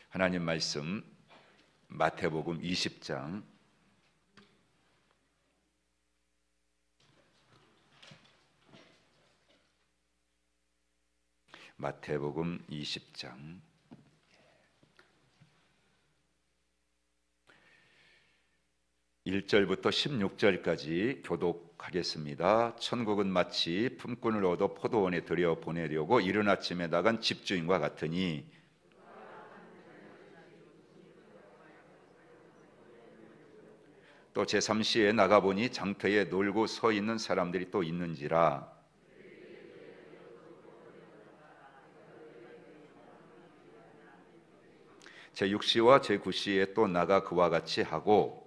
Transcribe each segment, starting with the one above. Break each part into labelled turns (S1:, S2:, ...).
S1: 하나님 말씀 마태복음 20장 마태복음 20장 1절부터 16절까지 교독하겠습니다. 천국은 마치 품꾼을 얻어 포도원에 들여 보내려고 이른 아침에 나간 집주인과 같으니 또 제3시에 나가보니 장터에 놀고 서 있는 사람들이 또 있는지라 제6시와 제9시에 또 나가 그와 같이 하고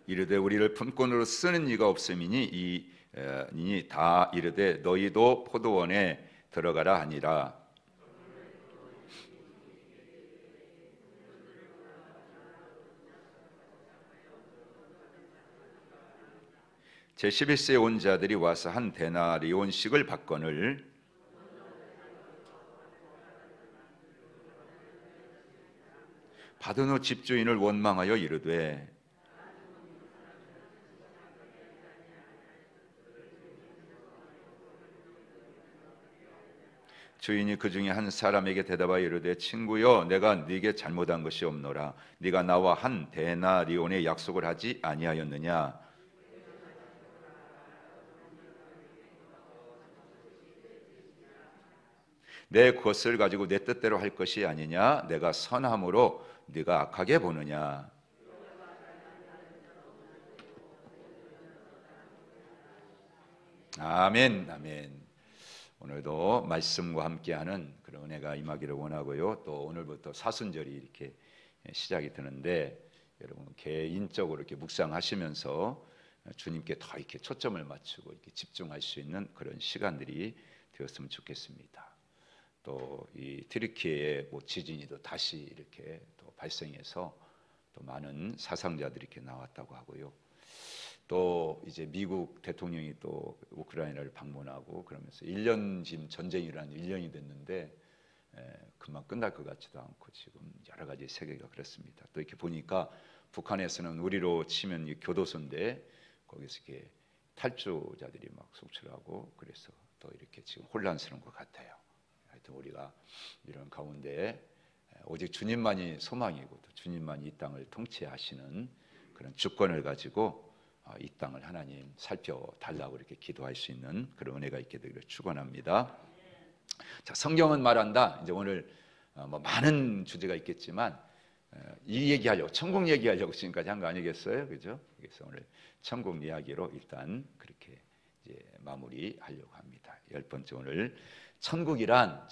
S1: 이르되 우리를 품꾼으로 쓰는 이가 없음이니 이니 다 이르되 너희도 포도원에 들어가라 하니라. 제11세에 온 자들이 와서 한 데나리온씩을 받거늘 받은 후 집주인을 원망하여 이르되 주인이 그 중에 한 사람에게 대답하여 이르되 친구여 내가 네게 잘못한 것이 없노라. 네가 나와 한 데나리온의 약속을 하지 아니하였느냐. 내 것을 가지고 내 뜻대로 할 것이 아니냐. 내가 선함으로 네가 악하게 보느냐. 아멘. 아멘. 오늘도 말씀과 함께하는 그런 은혜가 임하기를 원하고요. 또 오늘부터 사순절이 이렇게 시작이 되는데 여러분 개인적으로 이렇게 묵상하시면서 주님께 더 이렇게 초점을 맞추고 이렇게 집중할 수 있는 그런 시간들이 되었으면 좋겠습니다. 또 이 튀르키예의 지진이 또 다시 이렇게 또 발생해서 또 많은 사상자들이 이렇게 나왔다고 하고요. 또 이제 미국 대통령이 또 우크라이나를 방문하고 그러면서 1년 지금 전쟁이란 1년이 됐는데 금방 끝날 것 같지도 않고 지금 여러 가지 세계가 그렇습니다. 또 이렇게 보니까 북한에서는 우리로 치면 이 교도소인데 거기서 이렇게 탈주자들이 막 속출하고 그래서 또 이렇게 지금 혼란스러운 것 같아요. 하여튼 우리가 이런 가운데 오직 주님만이 소망이고 또 주님만이 이 땅을 통치하시는 그런 주권을 가지고 이 땅을 하나님 살펴달라고 이렇게 기도할 수 있는 그런 은혜가 있게 되기를 축원합니다. 자, 성경은 말한다. 이제 오늘 많은 주제가 있겠지만 이 얘기하려고 천국 얘기하려고 지금까지 한 거 아니겠어요, 그죠? 그래서 오늘 천국 이야기로 일단 그렇게 이제 마무리하려고 합니다. 10번째 오늘 천국이란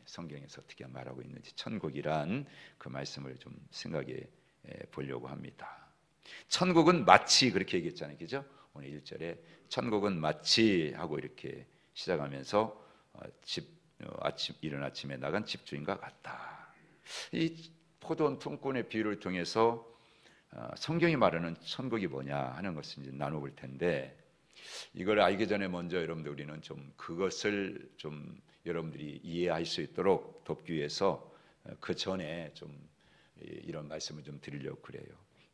S1: 성경에서 어떻게 말하고 있는지 천국이란 그 말씀을 좀 생각해 보려고 합니다. 천국은 마치 그렇게 얘기했잖아요, 그죠? 오늘 1절에 천국은 마치 하고 이렇게 시작하면서 이른 아침에 나간 집주인과 같다. 이 포도원 품꾼의 비유를 통해서 성경이 말하는 천국이 뭐냐 하는 것을 이제 나눠볼 텐데 이걸 알기 전에 먼저 여러분들 우리는 좀 그것을 좀 여러분들이 이해할 수 있도록 돕기 위해서 그 전에 좀 이런 말씀을 좀 드리려고 그래요.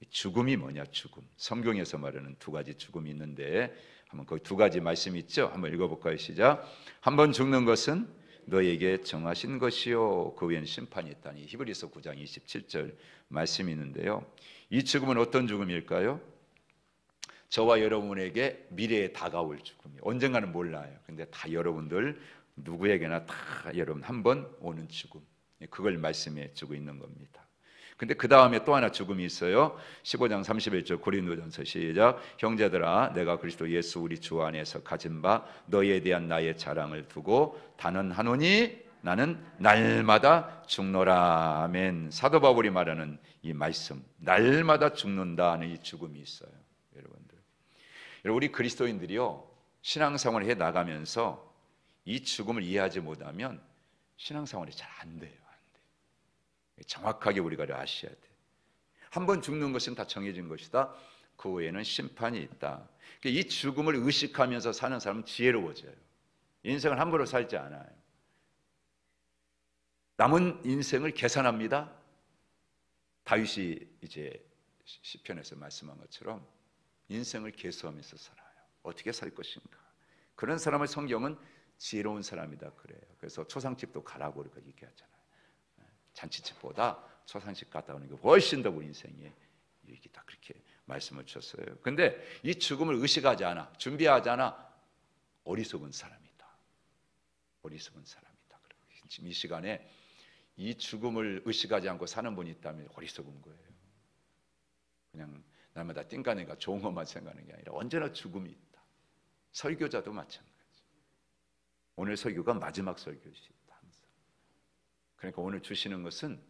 S1: 죽음이 뭐냐? 죽음. 성경에서 말하는 두 가지 죽음이 있는데 한번 거기 두 가지 말씀이 있죠. 한번 읽어볼까요? 시작. 한 번 죽는 것은 너에게 정하신 것이요 그 후에는 심판이 있다니. 히브리서 9장 27절 말씀이 있는데요. 이 죽음은 어떤 죽음일까요? 저와 여러분에게 미래에 다가올 죽음이 언젠가는 몰라요. 근데 다 여러분들 누구에게나 다 여러분 한 번 오는 죽음. 그걸 말씀해 주고 있는 겁니다. 근데 그 다음에 또 하나 죽음이 있어요. 15장 31절 고린도전서 시작. 형제들아 내가 그리스도 예수 우리 주 안에서 가진 바 너희에 대한 나의 자랑을 두고 단언하노니 나는 날마다 죽노라. 아멘. 사도 바울이 말하는 이 말씀 날마다 죽는다 하는 이 죽음이 있어요. 여러분들 우리 그리스도인들이요 신앙생활을 해 나가면서 이 죽음을 이해하지 못하면 신앙생활이 잘 안 돼요. 정확하게 우리가 아셔야 돼. 한 번 죽는 것은 다 정해진 것이다. 그 후에는 심판이 있다. 이 죽음을 의식하면서 사는 사람은 지혜로워져요. 인생을 함부로 살지 않아요. 남은 인생을 계산합니다. 다윗이 이제 시편에서 말씀한 것처럼 인생을 계수하면서 살아요. 어떻게 살 것인가. 그런 사람을 성경은 지혜로운 사람이다 그래요. 그래서 초상집도 가라고 그렇게 얘기하잖아요. 잔치집보다 초상집 갔다 오는 게 훨씬 더 우리 인생에 이익이다 그렇게 말씀을 주셨어요. 근데 이 죽음을 의식하지 않아, 준비하지 않아, 어리석은 사람이다. 어리석은 사람이다. 지금 이 시간에 이 죽음을 의식하지 않고 사는 분이 있다면 어리석은 거예요. 그냥 날마다 띵가니까 좋은 것만 생각하는 게 아니라 언제나 죽음이 있다. 설교자도 마찬가지. 오늘 설교가 마지막 설교시다. 그러니까 오늘 주시는 것은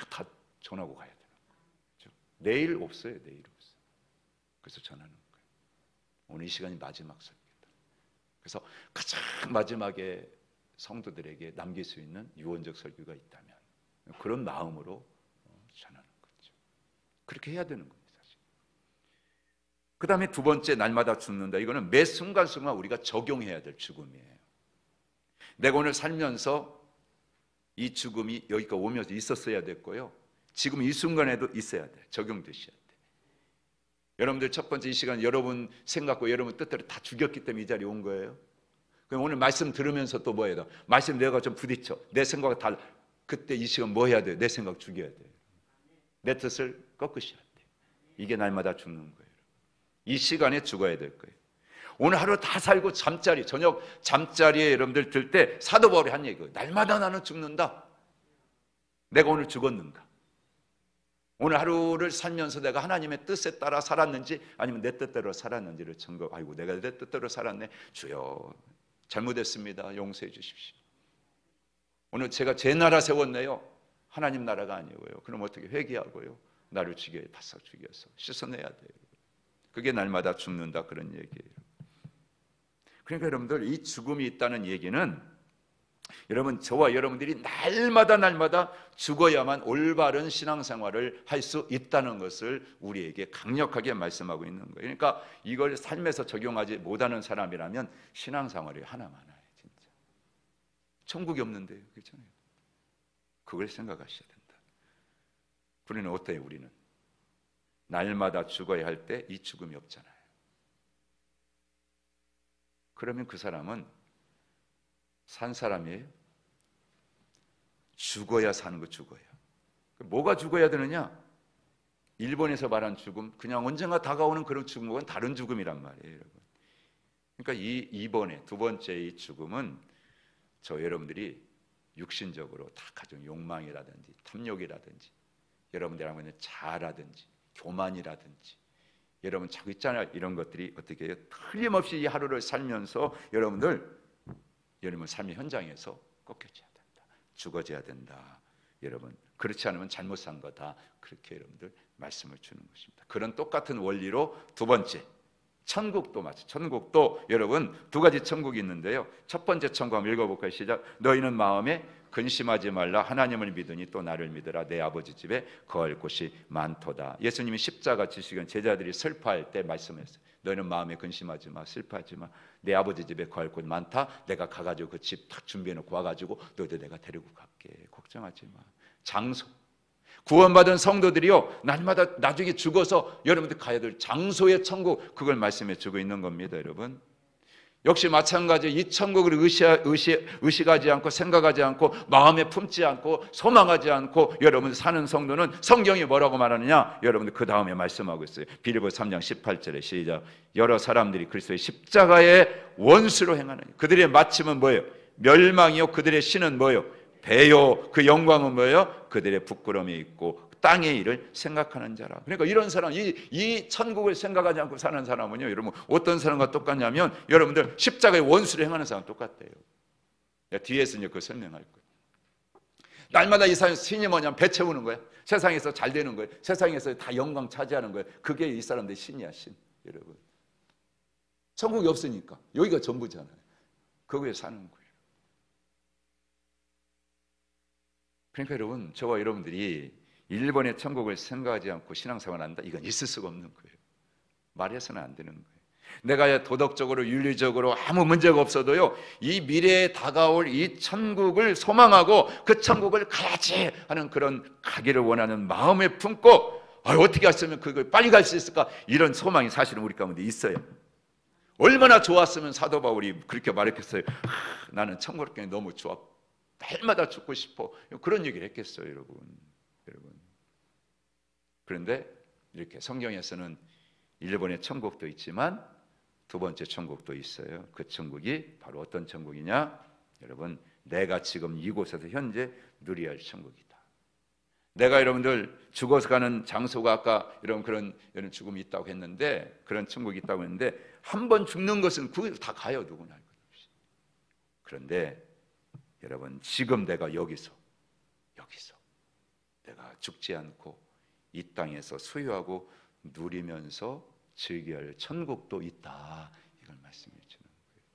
S1: 다 전하고 가야 되는 거예요. 내일 없어요. 내일 없어요. 그래서 전하는 거예요. 오늘 이 시간이 마지막 설교다. 그래서 가장 마지막에 성도들에게 남길 수 있는 유언적 설교가 있다면 그런 마음으로 전하는 거죠. 그렇게 해야 되는 겁니다. 사실. 그 다음에 두 번째, 날마다 죽는다. 이거는 매 순간순간 우리가 적용해야 될 죽음이에요. 내가 오늘 살면서 이 죽음이 여기까지 오면서 있었어야 됐고요, 지금 이 순간에도 있어야 돼. 적용되셔야 돼. 여러분들 첫 번째 이 시간 여러분 생각과 여러분 뜻대로 다 죽였기 때문에 이 자리에 온 거예요. 그럼 오늘 말씀 들으면서 또 뭐 해야 돼? 말씀 내가 좀 부딪혀. 내 생각을 다, 그때 이 시간 뭐 해야 돼? 내 생각 죽여야 돼. 내 뜻을 꺾으셔야 돼. 이게 날마다 죽는 거예요. 이 시간에 죽어야 될 거예요. 오늘 하루 다 살고 잠자리, 저녁 잠자리에 여러분들 들 때 사도 바울이 한 얘기예요. 날마다 나는 죽는다. 내가 오늘 죽었는가? 오늘 하루를 살면서 내가 하나님의 뜻에 따라 살았는지 아니면 내 뜻대로 살았는지를 점검. 아이고 내가 내 뜻대로 살았네. 주여 잘못했습니다. 용서해 주십시오. 오늘 제가 제 나라 세웠네요. 하나님 나라가 아니고요. 그럼 어떻게 회개하고요? 나를 죽여야 바싹 죽여서 씻어내야 돼요. 그게 날마다 죽는다 그런 얘기예요. 그러니까 여러분들 이 죽음이 있다는 얘기는 여러분 저와 여러분들이 날마다 죽어야만 올바른 신앙생활을 할 수 있다는 것을 우리에게 강력하게 말씀하고 있는 거예요. 그러니까 이걸 삶에서 적용하지 못하는 사람이라면 신앙생활이 하나만해요. 진짜 천국이 없는데요. 그렇잖아요. 그걸 생각하셔야 된다. 우리는 어때요? 우리는 날마다 죽어야 할 때 이 죽음이 없잖아요. 그러면 그 사람은 산 사람이에요? 죽어야 사는 거. 죽어야. 뭐가 죽어야 되느냐? 일본에서 말한 죽음, 그냥 언젠가 다가오는 그런 죽음은 다른 죽음이란 말이에요, 여러분. 그러니까 이번에 두 번째 이 죽음은 저 여러분들이 육신적으로 다 가진 욕망이라든지 탐욕이라든지 여러분들 하고 있는 자아라든지 교만이라든지 여러분 자꾸 있잖아요. 이런 것들이 어떻게 해요? 틀림없이 이 하루를 살면서 여러분 삶의 현장에서 꺾여져야 된다. 죽어져야 된다. 여러분 그렇지 않으면 잘못 산 거다. 그렇게 여러분들 말씀을 주는 것입니다. 그런 똑같은 원리로 두 번째 천국도 마찬가지. 천국도 여러분 두 가지 천국이 있는데요. 첫 번째 천국 한번 읽어볼까요? 시작. 너희는 마음에 근심하지 말라. 하나님을 믿으니 또 나를 믿으라. 내 아버지 집에 거할 곳이 많도다. 예수님이 십자가 지시건 제자들이 슬퍼할 때 말씀했어요. 너희는 마음에 근심하지 마. 슬퍼하지 마. 내 아버지 집에 거할 곳 많다. 내가 가가지고 그 집 딱 준비해놓고 와가지고 너희들 내가 데리고 갈게. 걱정하지 마. 장소. 구원받은 성도들이요 날마다 나중에 죽어서 여러분들 가야 될 장소의 천국, 그걸 말씀해 주고 있는 겁니다. 여러분 역시 마찬가지 이 천국을 의식하지 않고 생각하지 않고 마음에 품지 않고 소망하지 않고 여러분 사는 성도는 성경이 뭐라고 말하느냐? 여러분들 그 다음에 말씀하고 있어요. 빌립보서 3장 18절에 시작. 여러 사람들이 그리스도의 십자가의 원수로 행하는 그들의 마침은 뭐예요? 멸망이요. 그들의 신은 뭐예요? 배요. 그 영광은 뭐예요? 그들의 부끄러움이 있고 땅의 일을 생각하는 자라. 그러니까 이런 사람, 이 천국을 생각하지 않고 사는 사람은요, 여러분 어떤 사람과 똑같냐면 여러분들 십자가의 원수를 행하는 사람 똑같대요. 뒤에서 이제 그걸 설명할 거예요. 날마다 이 사람 신이 뭐냐면 배 채우는 거예요. 세상에서 잘 되는 거예요. 세상에서 다 영광 차지하는 거예요. 그게 이 사람들의 신이야, 신. 여러분 천국이 없으니까 여기가 전부잖아요. 거기에 사는 거예요. 그러니까 여러분 저와 여러분들이 일본의 천국을 생각하지 않고 신앙생활을 한다? 이건 있을 수가 없는 거예요. 말해서는 안 되는 거예요. 내가 도덕적으로 윤리적으로 아무 문제가 없어도요, 이 미래에 다가올 이 천국을 소망하고 그 천국을 가야지 하는 그런 가기를 원하는 마음에 품고 어떻게 했으면 그걸 빨리 갈 수 있을까? 이런 소망이 사실은 우리 가운데 있어요. 얼마나 좋았으면 사도 바울이 그렇게 말했겠어요. 나는 천국 가기 너무 좋아. 날마다 죽고 싶어. 그런 얘기를 했겠어요, 여러분. 그런데 이렇게 성경에서는 일본의 천국도 있지만 두 번째 천국도 있어요. 그 천국이 바로 어떤 천국이냐? 여러분, 내가 지금 이곳에서 현재 누려야 할 천국이다. 내가 여러분들 죽어서 가는 장소가 아까 여러분 그런 죽음이 있다고 했는데, 그런 천국이 있다고 했는데, 한 번 죽는 것은 다 가요, 누구나 할 것 없이. 그런데 여러분, 지금 내가 여기서 내가 죽지 않고 이 땅에서 소유하고 누리면서 즐겨야 할 천국도 있다. 이걸 말씀해 주는 거예요.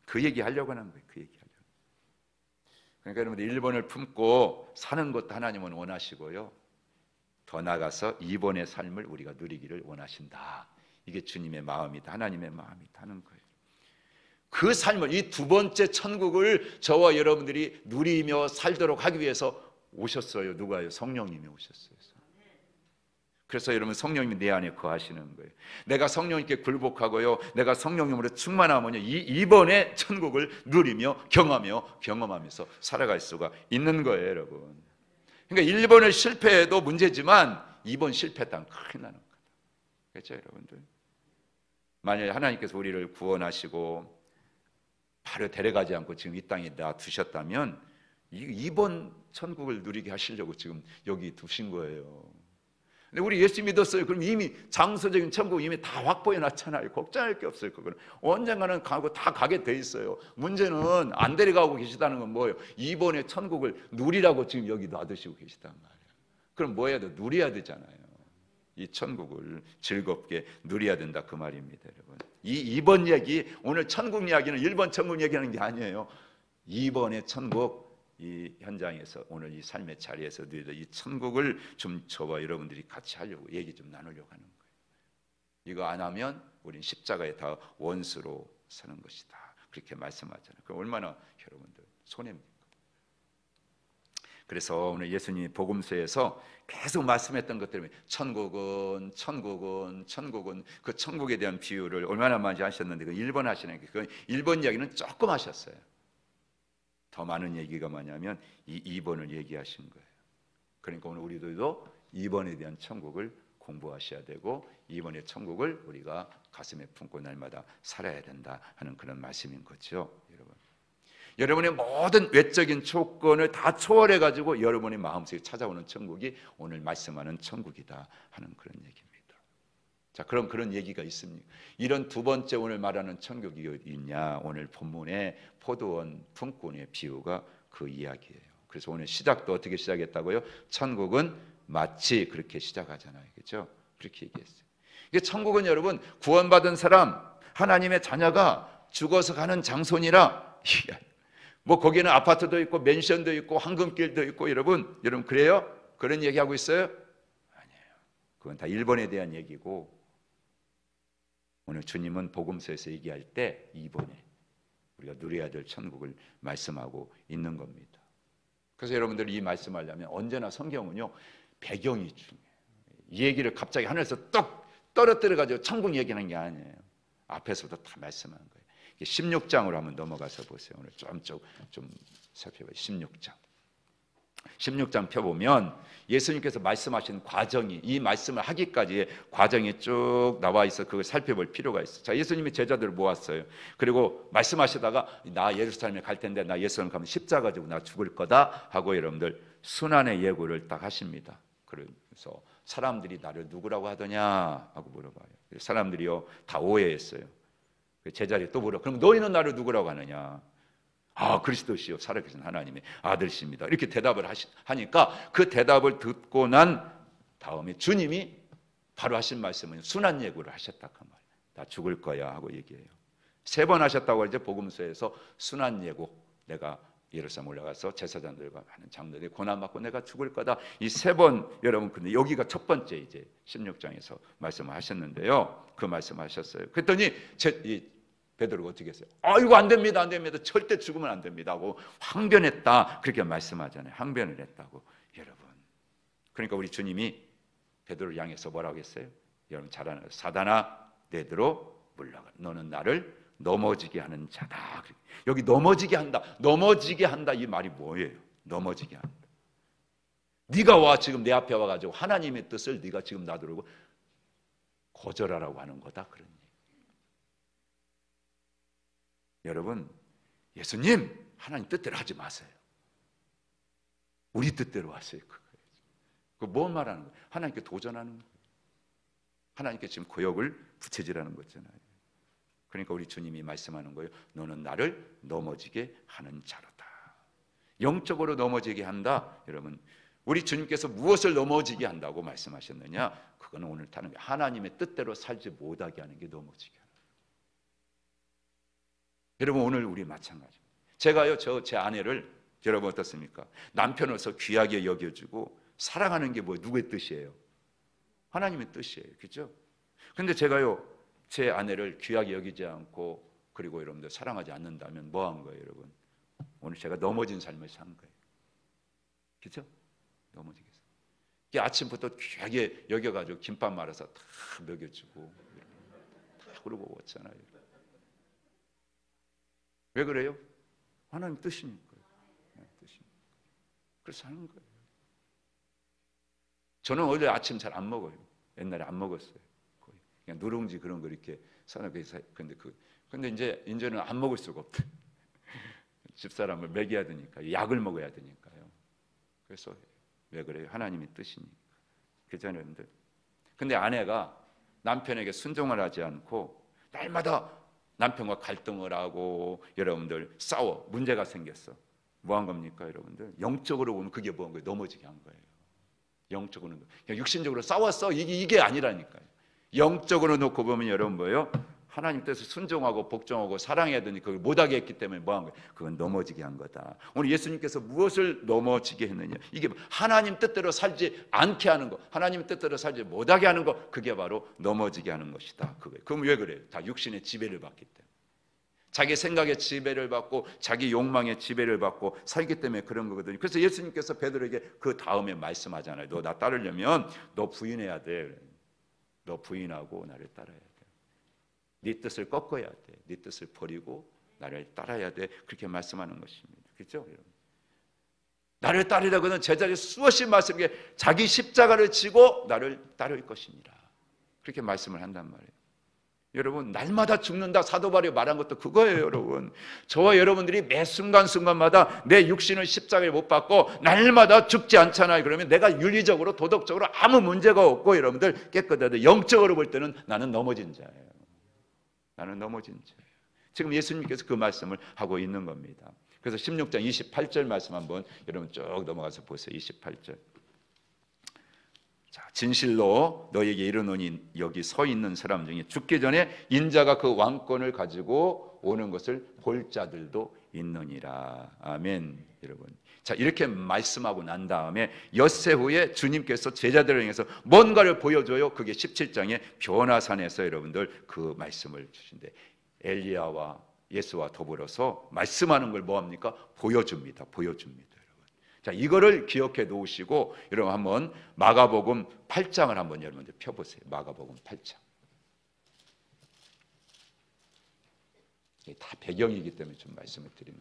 S1: 그 얘기 하려고 하는 거예요. 그 얘기 하려고. 그러니까 여러분들 일본을 품고 사는 것도 하나님은 원하시고요, 더 나아가서 이번의 삶을 우리가 누리기를 원하신다. 이게 주님의 마음이다. 하나님의 마음이다 하는 거예요. 그 삶을, 이 두 번째 천국을 저와 여러분들이 누리며 살도록 하기 위해서 오셨어요. 누가요? 성령님이 오셨어요. 그래서 여러분, 성령님이 내 안에 거하시는 거예요. 내가 성령님께 굴복하고요, 내가 성령님으로 충만하면요, 이번의 천국을 누리며 경험하면서 살아갈 수가 있는 거예요, 여러분. 그러니까 1번을 실패해도 문제지만 2번 실패했다면 큰일 나는 거다. 그렇죠, 여러분들? 만약에 하나님께서 우리를 구원하시고 바로 데려가지 않고 지금 이 땅에 놔두셨다면 2번 천국을 누리게 하시려고 지금 여기 두신 거예요. 근데 우리 예수 믿었어요. 그럼 이미 장소적인 천국 이미 다 확보해 놨잖아요. 걱정할 게 없어요. 그거는 언젠가는 가고 다 가게 돼 있어요. 문제는 안 데려가고 계시다는 건 뭐예요? 이번에 천국을 누리라고 지금 여기 놔두시고 계시단 말이에요. 그럼 뭐 해야 돼? 누려야 되잖아요. 이 천국을 즐겁게 누려야 된다, 그 말입니다, 여러분. 이번 얘기, 오늘 천국 이야기는 1번 천국 얘기하는 게 아니에요. 2번의 천국, 이 현장에서 오늘 이 삶의 자리에서 누리던 이 천국을 좀 저와 여러분들이 같이 하려고, 얘기 좀 나누려고 하는 거예요. 이거 안 하면 우린 십자가에 다 원수로 사는 것이다, 그렇게 말씀하잖아요. 그럼 얼마나 여러분들 손해입니까? 그래서 오늘 예수님이 복음서에서 계속 말씀했던 것들이 천국은 그 천국에 대한 비유를 얼마나 많이 하셨는데, 그 1번 하시는 게, 그 1번 이야기는 조금 하셨어요. 더 많은 얘기가 뭐냐면 이 2번을 얘기하신 거예요. 그러니까 오늘 우리들도 2번에 대한 천국을 공부하셔야 되고 2번의 천국을 우리가 가슴에 품고 날마다 살아야 된다 하는 그런 말씀인 거죠, 여러분. 여러분의 모든 외적인 조건을 다 초월해 가지고 여러분의 마음속에 찾아오는 천국이 오늘 말씀하는 천국이다 하는 그런 얘기입니다. 자, 그럼 그런 얘기가 있습니다. 이런 두 번째 오늘 말하는 천국이 어디 있냐? 오늘 본문의 포도원 품꾼의 비유가 그 이야기예요. 그래서 오늘 시작도 어떻게 시작했다고요? 천국은 마치, 그렇게 시작하잖아요, 그렇죠? 그렇게 얘기했어요. 이게 천국은 여러분 구원받은 사람, 하나님의 자녀가 죽어서 가는 장소니라. 뭐 거기는 아파트도 있고 맨션도 있고 황금길도 있고, 여러분 그래요? 그런 얘기하고 있어요? 아니에요. 그건 다 1번에 대한 얘기고, 오늘 주님은 복음서에서 얘기할 때 2번에 우리가 누려야 될 천국을 말씀하고 있는 겁니다. 그래서 여러분들이 이 말씀하려면 언제나 성경은요, 배경이 중요해요. 이 얘기를 갑자기 하늘에서 떡 떨어뜨려 가지고 천국 얘기하는 게 아니에요. 앞에서부터 다 말씀한 거예요. 16장으로 한번 넘어가서 보세요. 오늘 좀 살펴봐요. 16장 펴보면 예수님께서 말씀하신 과정이, 이 말씀을 하기까지의 과정이 쭉 나와 있어. 그걸 살펴볼 필요가 있어요. 자, 예수님이 제자들을 모았어요. 그리고 말씀하시다가 나 예루살렘에 갈 텐데, 나 예루살렘 가면 십자가 지고 나 죽을 거다 하고 여러분들 순환의 예고를 딱 하십니다. 그래서 사람들이 나를 누구라고 하더냐 하고 물어봐요. 사람들이요 다 오해했어요. 제자들이 또 물어, 그럼 너희는 나를 누구라고 하느냐? 그리스도시요 살아계신 하나님의 아들이십니다. 이렇게 대답을 하니까 그 대답을 듣고 난 다음에 주님이 바로 하신 말씀은 순환 예고를 하셨다 그 말. 나 죽을 거야 하고 얘기해요. 3번 하셨다고 이제 복음서에서 순환 예고, 내가 예루살렘 올라가서 제사장들과 많은 장로들이 고난받고 내가 죽을 거다. 이 세 번 여러분, 근데 여기가 첫 번째 이제 16장에서 말씀하셨는데요. 그 말씀하셨어요. 그랬더니 베드로가 어떻게 했어요? 이거 안 됩니다, 안 됩니다. 절대 죽으면 안 됩니다 하고 항변했다. 그렇게 말씀하잖아요. 항변을 했다고 여러분. 그러니까 우리 주님이 베드로를 향해서 뭐라고 했어요? 여러분 잘 아는 사단아 내대로 물러가. 너는 나를 넘어지게 하는 자다. 여기 넘어지게 한다. 넘어지게 한다. 이 말이 뭐예요? 넘어지게 한다. 네가 와 지금 내 앞에 와가지고 하나님의 뜻을 네가 지금 놔두고 거절하라고 하는 거다. 그런 얘기. 여러분, 예수님 하나님 뜻대로 하지 마세요. 우리 뜻대로 하세요. 그뭔 말하는 거예요? 하나님께 도전하는 거예요. 하나님께 지금 고역을 부채질하는 거잖아요. 그러니까 우리 주님이 말씀하는 거예요. 너는 나를 넘어지게 하는 자로다. 영적으로 넘어지게 한다. 여러분, 우리 주님께서 무엇을 넘어지게 한다고 말씀하셨느냐? 그거는 오늘 타는 게 하나님의 뜻대로 살지 못하게 하는 게 넘어지게 하는 거예요. 여러분, 오늘 우리 마찬가지입니다. 제가요, 제 아내를 여러분 어떻습니까? 남편으로서 귀하게 여겨주고 사랑하는 게 뭐 누구의 뜻이에요? 하나님의 뜻이에요. 그렇죠? 근데 제가요, 제 아내를 귀하게 여기지 않고 그리고 여러분들 사랑하지 않는다면 뭐 한 거예요, 여러분? 오늘 제가 넘어진 삶을 산 거예요. 그렇죠? 넘어지겠어요. 아침부터 귀하게 여겨가지고 김밥 말아서 다 먹여주고 다 그러고 왔잖아요. 왜 그래요? 하나님 뜻이니까요. 뜻이니까. 그래서 하는 거예요. 저는 원래 아침 잘 안 먹어요. 옛날에 안 먹었어요. 거의. 그냥 누룽지 그런 거 이렇게 사놓고 근데 이제는 안 먹을 수가 없대. 집사람을 먹여야 되니까, 약을 먹어야 되니까요. 그래서 왜 그래요? 하나님의 뜻이니까. 그렇잖아요, 여러분들. 근데 아내가 남편에게 순종을 하지 않고 날마다 남편과 갈등을 하고 여러분들 싸워 문제가 생겼어. 뭐 한 겁니까, 여러분들? 영적으로 보면 그게 뭐 한 거예요? 넘어지게 한 거예요. 영적으로는 육신적으로 싸웠어. 이게 아니라니까요. 영적으로 놓고 보면 여러분 뭐예요? 하나님 뜻을 순종하고 복종하고 사랑해야 되니 그걸 못하게 했기 때문에 뭐 한 거예요? 그건 넘어지게 한 거다. 오늘 예수님께서 무엇을 넘어지게 했느냐? 이게 하나님 뜻대로 살지 않게 하는 거, 하나님 뜻대로 살지 못하게 하는 거, 그게 바로 넘어지게 하는 것이다. 그거예요. 그럼 왜 그래요? 다 육신의 지배를 받기 때문에. 자기 생각의 지배를 받고 자기 욕망의 지배를 받고 살기 때문에 그런 거거든요. 그래서 예수님께서 베드로에게 그 다음에 말씀하잖아요. 너 나 따르려면 너 부인해야 돼. 너 부인하고 나를 따라야 돼. 네 뜻을 꺾어야 돼. 네 뜻을 버리고 나를 따라야 돼. 그렇게 말씀하는 것입니다. 그렇죠, 여러분? 나를 따르려고는 제자리 수없이 말씀해 자기 십자가를 지고 나를 따를 것이니라. 그렇게 말씀을 한단 말이에요. 여러분, 날마다 죽는다 사도 바울이 말한 것도 그거예요, 여러분. 저와 여러분들이 매 순간순간마다 내 육신을 십자가에 못 박고 날마다 죽지 않잖아요. 그러면 내가 윤리적으로 도덕적으로 아무 문제가 없고 여러분들 깨끗하다. 영적으로 볼 때는 나는 넘어진 자예요. 나는 넘어진 자예요. 지금 예수님께서 그 말씀을 하고 있는 겁니다. 그래서 16장 28절 말씀 한번 여러분 쭉 넘어가서 보세요. 28절. 자, 진실로 너에게 이르노니 여기 서 있는 사람 중에 죽기 전에 인자가 그 왕권을 가지고 오는 것을 볼 자들도 있느니라. 아멘. 여러분, 자, 이렇게 말씀하고 난 다음에 엿새 후에 주님께서 제자들을 향해서 뭔가를 보여줘요. 그게 17장의 변화산에서 여러분들 그 말씀을 주신대. 엘리야와 예수와 더불어서 말씀하는 걸 뭐합니까? 보여줍니다. 보여줍니다. 자, 이거를 기억해 놓으시고 여러분 한번 마가복음 8장을 한번 여러분들 펴보세요. 마가복음 8장. 이게 다 배경이기 때문에 좀 말씀을 드리는.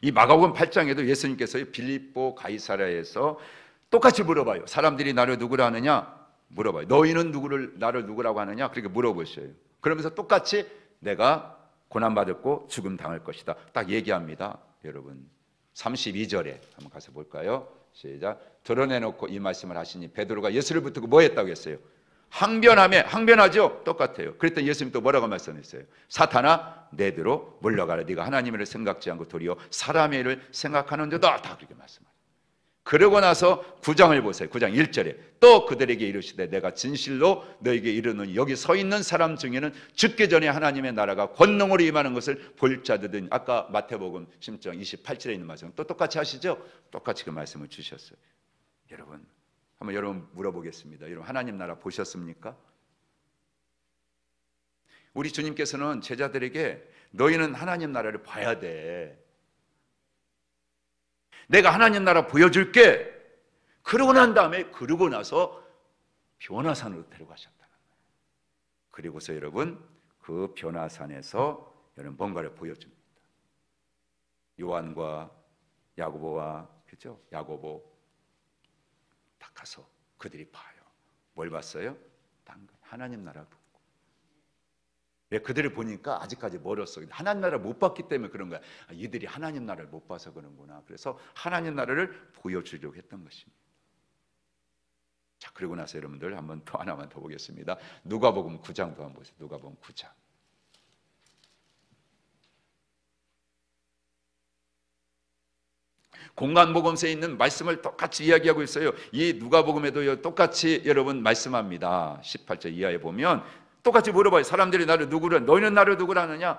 S1: 이 마가복음 8장에도 예수님께서 빌립보 가이사랴에서 똑같이 물어봐요. 사람들이 나를 누구라 하느냐? 물어봐요. 너희는 나를 누구라고 하느냐? 그렇게 물어보셔요. 그러면서 똑같이 내가 고난받았고 죽음 당할 것이다. 딱 얘기합니다. 여러분 32절에 한번 가서 볼까요? 시작. 드러내놓고 이 말씀을 하시니 베드로가 예수를 붙들고 뭐 했다고 했어요? 항변하죠? 똑같아요. 그랬더니 예수님 또 뭐라고 말씀했어요? 사탄아 내대로 물러가라. 네가 하나님의 일을 생각지 않고 도리어 사람의 일을 생각하는데다. 다 그렇게 말씀하세요. 그러고 나서 9장을 보세요. 9장 1절에 또 그들에게 이르시되 내가 진실로 너에게 이르노니 여기 서 있는 사람 중에는 죽기 전에 하나님의 나라가 권능으로 임하는 것을 볼 자들은, 아까 마태복음 10장 28절에 있는 말씀 또 똑같이 하시죠? 똑같이 그 말씀을 주셨어요. 여러분, 한번 여러분 물어보겠습니다. 여러분, 하나님 나라 보셨습니까? 우리 주님께서는 제자들에게 너희는 하나님 나라를 봐야 돼. 내가 하나님 나라 보여줄게. 그러고 난 다음에, 그러고 나서 변화산으로 데려가셨다는 거예요. 그리고서 여러분, 그 변화산에서 여러분 뭔가를 보여줍니다. 요한과 야고보와, 그죠? 야고보 딱 가서 그들이 봐요. 뭘 봤어요? 하나님 나라 보고. 왜? 그들을 보니까 아직까지 멀었어. 하나님 나라를 못 봤기 때문에 그런 거야. 이들이 하나님 나라를 못 봐서 그런구나. 그래서 하나님 나라를 보여주려고 했던 것입니다. 자, 그리고 나서 여러분들 한번 또 하나만 더 보겠습니다. 누가복음 9장도 한번 보세요. 누가복음 9장. 공간복음서에 있는 말씀을 똑같이 이야기하고 있어요. 이 누가복음에도 똑같이 여러분 말씀합니다. 18절 이하에 보면 똑같이 물어봐요. 사람들이 나를 누구라, 너희는 나를 누구라 하느냐?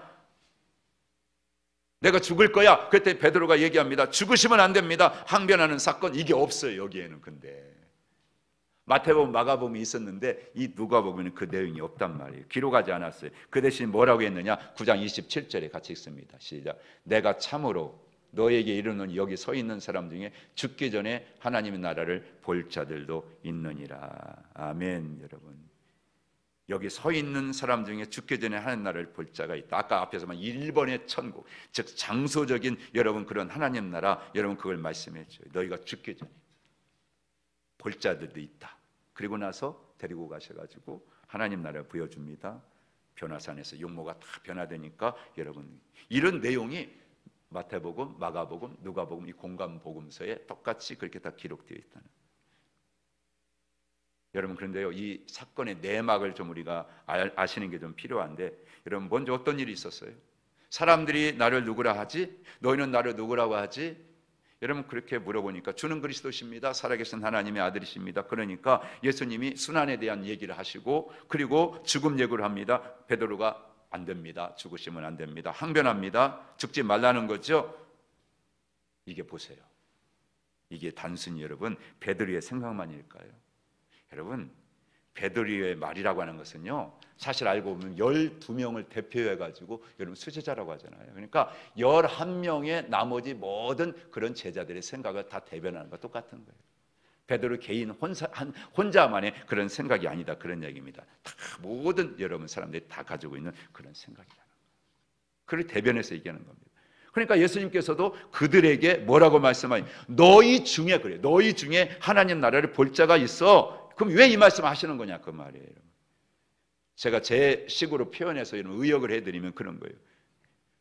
S1: 내가 죽을 거야. 그때 베드로가 얘기합니다. 죽으시면 안 됩니다. 항변하는 사건 이게 없어요. 여기에는. 근데 마태복음, 마가복음이 있었는데 이 누가복음에는 그 내용이 없단 말이에요. 기록하지 않았어요. 그 대신 뭐라고 했느냐? 9장 27절에 같이 읽습니다. 시작. 내가 참으로 너에게 이르노니 여기 서 있는 사람 중에 죽기 전에 하나님의 나라를 볼 자들도 있느니라. 아멘. 여러분, 여기 서 있는 사람 중에 죽기 전에 하나님 나라를 볼 자가 있다. 아까 앞에서만 1번의 천국, 즉 장소적인 여러분 그런 하나님 나라, 여러분 그걸 말씀했죠. 너희가 죽기 전에 볼 자들도 있다. 그리고 나서 데리고 가셔가지고 하나님 나라를 보여줍니다. 변화산에서 용모가 다 변화되니까 여러분, 이런 내용이 마태복음, 마가복음, 누가복음, 이 공간복음서에 똑같이 그렇게 다 기록되어 있다는. 여러분, 그런데요, 이 사건의 내막을 좀 우리가 아시는 게 좀 필요한데, 여러분 먼저 어떤 일이 있었어요? 사람들이 나를 누구라 하지? 너희는 나를 누구라고 하지? 여러분, 그렇게 물어보니까 주는 그리스도십니다. 살아계신 하나님의 아들이십니다. 그러니까 예수님이 순환에 대한 얘기를 하시고, 그리고 죽음 예고를 합니다. 베드로가 안 됩니다. 죽으시면 안 됩니다. 항변합니다. 죽지 말라는 거죠. 이게 보세요. 이게 단순히 여러분 베드로의 생각만일까요? 여러분, 베드로의 말이라고 하는 것은요, 사실 알고 보면 12명을 대표해가지고 여러분 수제자라고 하잖아요. 그러니까 11명의 나머지 모든 그런 제자들의 생각을 다 대변하는 것과 똑같은 거예요. 베드로 개인 혼자만의 그런 생각이 아니다, 그런 얘기입니다. 다 모든 여러분 사람들이 다 가지고 있는 그런 생각이라는 거예요. 그걸 대변해서 얘기하는 겁니다. 그러니까 예수님께서도 그들에게 뭐라고 말씀하니? 너희 중에, 그래요, 너희 중에 하나님 나라를 볼 자가 있어. 그럼 왜 이 말씀 하시는 거냐, 그 말이에요. 제가 제 식으로 표현해서 이런 의역을 해드리면 그런 거예요.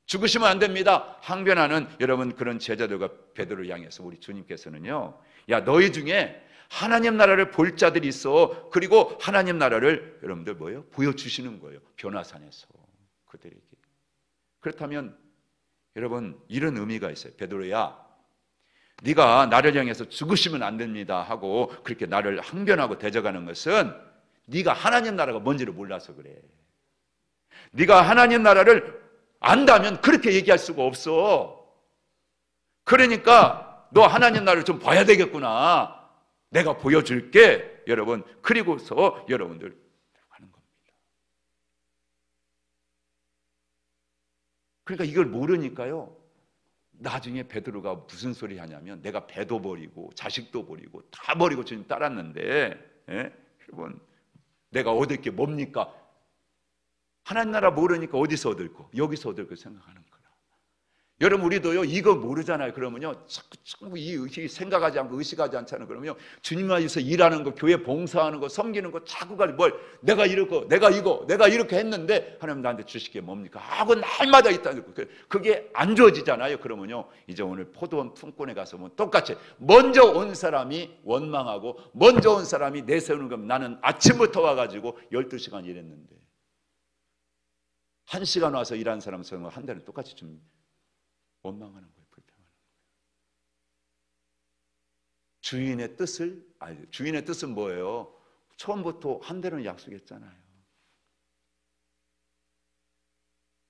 S1: 죽으시면 안 됩니다. 항변하는 여러분 그런 제자들과 베드로를 향해서 우리 주님께서는요, 야, 너희 중에 하나님 나라를 볼 자들이 있어. 그리고 하나님 나라를 여러분들 뭐예요? 보여주시는 거예요. 변화산에서 그들에게. 그렇다면 여러분, 이런 의미가 있어요. 베드로야, 네가 나를 향해서 죽으시면 안 됩니다 하고 그렇게 나를 항변하고 대적하는 것은 네가 하나님 나라가 뭔지를 몰라서 그래. 네가 하나님 나라를 안다면 그렇게 얘기할 수가 없어. 그러니까 너 하나님 나라를 좀 봐야 되겠구나. 내가 보여줄게. 여러분, 그리고서 여러분들 하는 겁니다. 그러니까 이걸 모르니까요, 나중에 베드로가 무슨 소리 하냐면, 내가 배도 버리고 자식도 버리고 다 버리고 주님 따랐는데, 예? 여러분, 내가 얻을 게 뭡니까? 하나님 나라 모르니까 어디서 얻을 거? 여기서 얻을 거 생각하는 거라. 여러분, 우리도요, 이거 모르잖아요. 그러면요, 자꾸 이 생각하지 않고 의식하지 않잖아요. 그러면요, 주님 안에서 일하는 거, 교회 봉사하는 거, 섬기는 거, 자꾸 가지 뭘, 내가 이렇고, 내가 이거, 내가 이렇게 했는데 하나님 나한테 주실 게 뭡니까? 하고 날마다 있다는 거. 그게 안 주어지잖아요. 그러면요, 이제 오늘 포도원 품꾼에 가서 보면 똑같이 먼저 온 사람이 원망하고, 먼저 온 사람이 내세우는 건, 나는 아침부터 와가지고 12시간 일했는데 1시간 와서 일하는 사람 한 달은 똑같이 좀 원망하는 거예요. 불평하는 거예요. 주인의 뜻은 뭐예요? 처음부터 한 대는 약속했잖아요.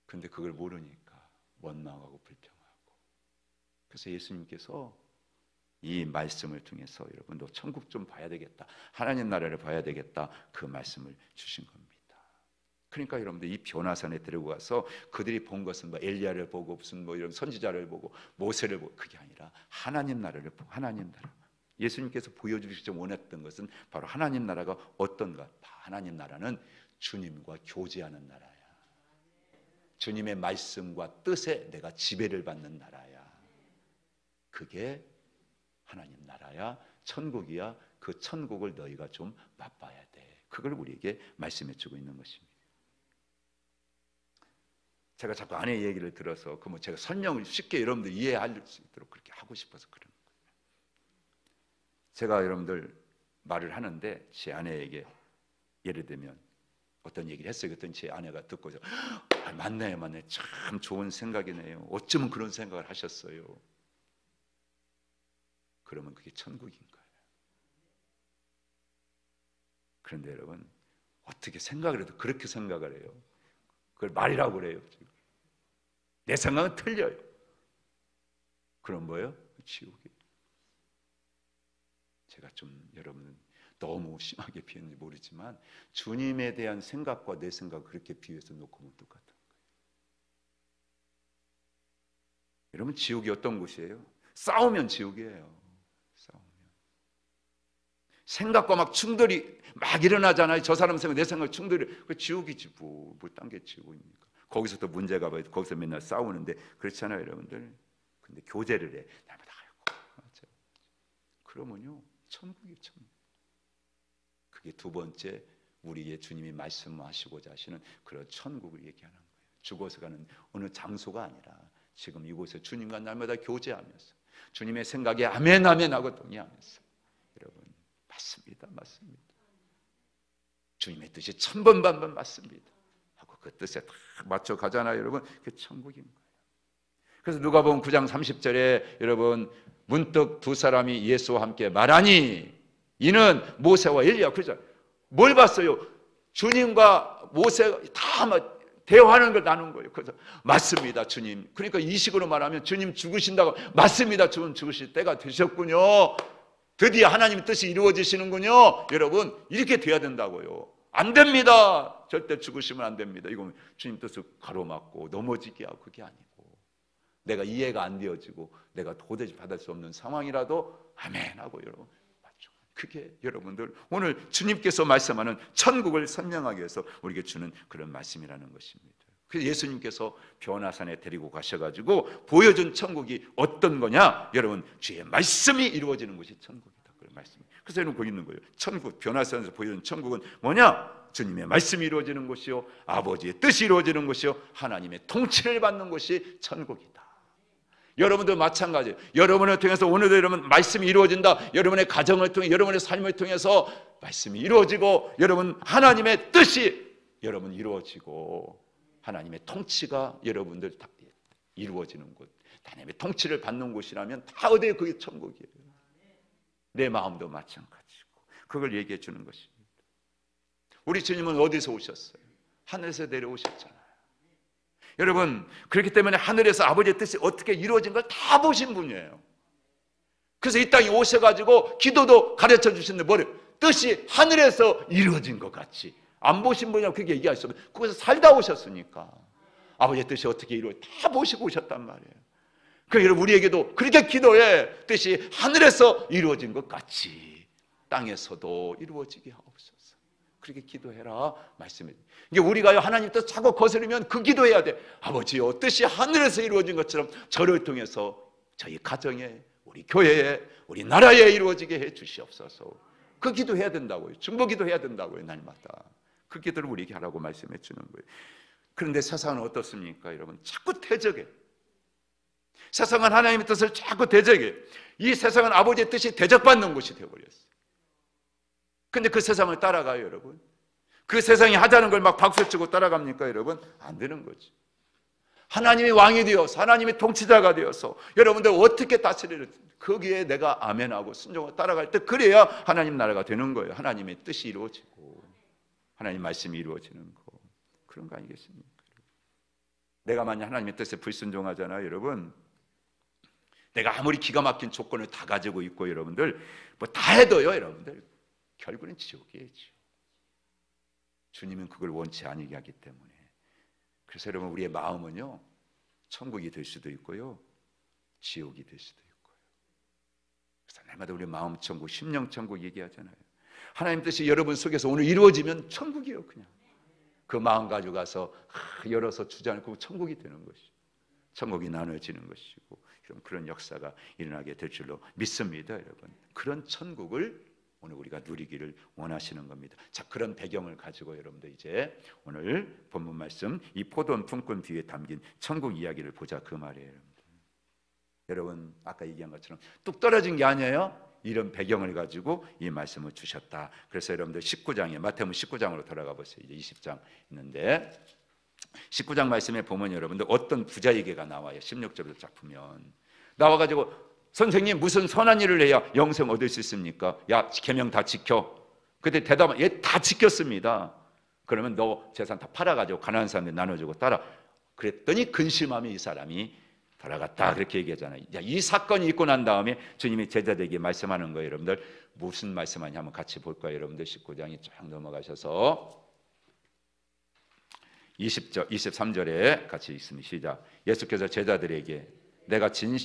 S1: 근데 그걸 모르니까 원망하고 불평하고. 그래서 예수님께서 이 말씀을 통해서 여러분 너 천국 좀 봐야 되겠다, 하나님 나라를 봐야 되겠다, 그 말씀을 주신 겁니다. 그러니까 여러분들 이 변화산에 데리고 가서 그들이 본 것은 뭐 엘리야를 보고 무슨 뭐 이런 선지자를 보고 모세를 보고, 그게 아니라 하나님 나라를 보고, 하나님 나라, 예수님께서 보여주시기 원했던 것은 바로 하나님 나라가 어떤가. 하나님 나라는 주님과 교제하는 나라야. 주님의 말씀과 뜻에 내가 지배를 받는 나라야. 그게 하나님 나라야, 천국이야. 그 천국을 너희가 좀 맛봐야 돼. 그걸 우리에게 말씀해 주고 있는 것입니다. 제가 자꾸 아내 얘기를 들어서 그 뭐 제가 설명을 쉽게 여러분들 이해할 수 있도록 그렇게 하고 싶어서 그런 거예요. 제가 여러분들 말을 하는데 제 아내에게 예를 들면 어떤 얘기를 했어요. 그랬더니 제 아내가 듣고서 맞네, 참 좋은 생각이네요. 어쩌면 그런 생각을 하셨어요. 그러면 그게 천국인 거예요. 그런데 여러분 어떻게 생각을 해도 그렇게 생각을 해요. 그걸 말이라고 그래요. 지금 내 생각은 틀려요. 그럼 뭐예요? 지옥이에요. 제가 좀 여러분은 너무 심하게 비유했는지 모르지만 주님에 대한 생각과 내 생각을 그렇게 비유해서 놓고 보면 똑같은 거예요. 여러분 지옥이 어떤 곳이에요? 싸우면 지옥이에요. 싸우면 생각과 막 충돌이 막 일어나잖아요. 저 사람 생각, 내 생각 충돌이, 그 지옥이지 뭐 딴 게 지옥입니까? 거기서 또 문제가 봐요. 거기서 맨날 싸우는데 그렇잖아요, 여러분들. 근데 교제를 해. 날마다 아이고. 그러면요 천국이에요, 천국. 그게 두 번째 우리의 주님이 말씀하시고자 하시는 그런 천국을 얘기하는 거예요. 죽어서 가는 어느 장소가 아니라 지금 이곳에 주님과 날마다 교제하면서 주님의 생각에 아멘 아멘 하고 동의하면서, 여러분 맞습니다, 맞습니다. 주님의 뜻이 천번만번 맞습니다 하고 그 뜻에 다 맞춰 가잖아요, 여러분. 그게 천국인 거예요. 그래서 누가복음 9장 30절에 여러분 문득 두 사람이 예수와 함께 말하니 이는 모세와 엘리야. 그죠? 뭘 봤어요? 주님과 모세가 다 대화하는 걸 나눈 거예요. 그래서 맞습니다, 주님. 그러니까 이 식으로 말하면 주님 죽으신다고, 맞습니다, 주님 죽으실 때가 되셨군요. 드디어 하나님의 뜻이 이루어지시는군요. 여러분 이렇게 돼야 된다고요. 안 됩니다. 절대 죽으시면 안 됩니다. 이거 주님 뜻을 가로막고 넘어지게 하고 그게 아니고, 내가 이해가 안 되어지고 내가 도저히 받을 수 없는 상황이라도 아멘 하고 여러분 맞죠. 그게 여러분들 오늘 주님께서 말씀하는 천국을 설명하기 위해서 우리에게 주는 그런 말씀이라는 것입니다. 그래서 예수님께서 변화산에 데리고 가셔가지고 보여준 천국이 어떤 거냐? 여러분 주의 말씀이 이루어지는 것이 천국이다. 그런 말씀. 그래서 여러분 거기 있는 거예요. 천국, 변화산에서 보여준 천국은 뭐냐? 주님의 말씀이 이루어지는 곳이요, 아버지의 뜻이 이루어지는 곳이요, 하나님의 통치를 받는 곳이 천국이다. 여러분도 마찬가지예요. 여러분을 통해서 오늘도 여러분 말씀이 이루어진다. 여러분의 가정을 통해, 여러분의 삶을 통해서 말씀이 이루어지고 여러분 하나님의 뜻이 여러분 이루어지고 하나님의 통치가 여러분들 다 이루어지는 곳, 하나님의 통치를 받는 곳이라면 다 어디에 그게 천국이에요. 내 마음도 마찬가지고 그걸 얘기해 주는 것입니다. 우리 주님은 어디서 오셨어요? 하늘에서 내려오셨잖아요. 여러분 그렇기 때문에 하늘에서 아버지의 뜻이 어떻게 이루어진 걸 다 보신 분이에요. 그래서 이 땅에 오셔가지고 기도도 가르쳐 주시는데 뭐래? 뜻이 하늘에서 이루어진 것 같이. 안 보신 분이라고 그렇게 얘기할 수 없어요. 거기서 살다 오셨으니까 아버지의 뜻이 어떻게 이루어져 다 보시고 오셨단 말이에요. 그러니까 여러분 우리에게도 그렇게 기도해. 뜻이 하늘에서 이루어진 것 같이 땅에서도 이루어지게 하옵소서. 그렇게 기도해라 말씀해. 이게 우리가요 하나님 뜻 자꾸 거스르면 그 기도해야 돼. 아버지요 뜻이 하늘에서 이루어진 것처럼 저를 통해서 저희 가정에, 우리 교회에, 우리 나라에 이루어지게 해 주시옵소서. 그 기도해야 된다고요. 중보 기도해야 된다고요. 날마다 그 기도를 우리에게 하라고 말씀해 주는 거예요. 그런데 세상은 어떻습니까? 여러분 자꾸 대적해. 세상은 하나님의 뜻을 자꾸 대적해. 이 세상은 아버지의 뜻이 대적받는 곳이 되어버렸어요. 근데 그 세상을 따라가요, 여러분. 그 세상이 하자는 걸 막 박수치고 따라갑니까, 여러분? 안 되는 거지. 하나님이 왕이 되어서 하나님이 통치자가 되어서 여러분들 어떻게 다스리는, 거기에 내가 아멘하고 순종하고 따라갈 때, 그래야 하나님 나라가 되는 거예요. 하나님의 뜻이 이루어지고 하나님 말씀이 이루어지는 거, 그런 거 아니겠습니까? 내가 만약 하나님의 뜻에 불순종하잖아요, 여러분. 내가 아무리 기가 막힌 조건을 다 가지고 있고 여러분들 뭐 다 해도요, 여러분들 결국은 지옥이에요. 주님은 그걸 원치 아니게 하기 때문에. 그래서 여러분, 우리의 마음은요, 천국이 될 수도 있고요, 지옥이 될 수도 있고요. 그래서 날마다 우리 마음 천국, 심령 천국 얘기하잖아요. 하나님 뜻이 여러분 속에서 오늘 이루어지면 천국이에요. 그냥 그 마음 가지고 가서 열어서 주지 않고 천국이 되는 것이죠. 천국이 나눠지는 것이고, 그런 역사가 일어나게 될 줄로 믿습니다. 여러분, 그런 천국을 오늘 우리가 누리기를 원하시는 겁니다. 자, 그런 배경을 가지고 여러분들 이제 오늘 본문 말씀, 이 포도원 품꾼 비유에 담긴 천국 이야기를 보자, 그 말이에요. 여러분들. 여러분, 아까 얘기한 것처럼 뚝 떨어진 게 아니에요. 이런 배경을 가지고 이 말씀을 주셨다. 그래서 여러분들 19장에, 마태복음 19장으로 돌아가 보세요. 이제 20장 있는데 19장 말씀에 보면 여러분들 어떤 부자에게가 나와요. 16절부터 쫙 보면 나와가지고, 선생님 무슨 선한 일을 해야 영생 얻을 수 있습니까? 야, 계명 다 지켜. 그때 대답은, 얘 다 지켰습니다. 그러면 너 재산 다 팔아가지고 가난한 사람들 나눠주고 따라. 그랬더니 근심하며 이 사람이 돌아갔다, 그렇게 얘기하잖아요. 야, 이 사건이 있고 난 다음에 주님이 제자들에게 말씀하는 거예요. 여러분들 무슨 말씀하냐 한번 같이 볼까요? 여러분들 19장에 쫙 넘어가셔서 20절, 23절에 같이 읽습니다. 시작. 예수께서 제자들에게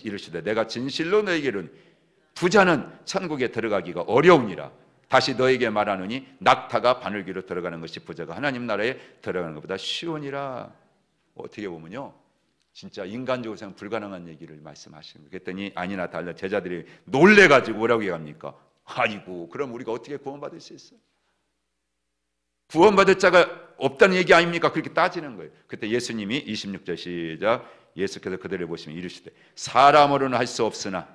S1: 이르시되 내가 진실로 너에게 이르노니 부자는 천국에 들어가기가 어려우니라. 다시 너에게 말하노니 낙타가 바늘귀로 들어가는 것이 부자가 하나님 나라에 들어가는 것보다 쉬우니라. 어떻게 보면요, 진짜 인간적으로 생각 불가능한 얘기를 말씀하시는 거예요. 그랬더니 아니나 달라 제자들이 놀래가지고 뭐라고 얘기합니까? 아이고, 그럼 우리가 어떻게 구원받을 수 있어요? 구원받을 자가 없다는 얘기 아닙니까? 그렇게 따지는 거예요. 그때 예수님이 26절 시작. 예수께서 그들을 보시면 이르시되 사람으로는 할 수 없으나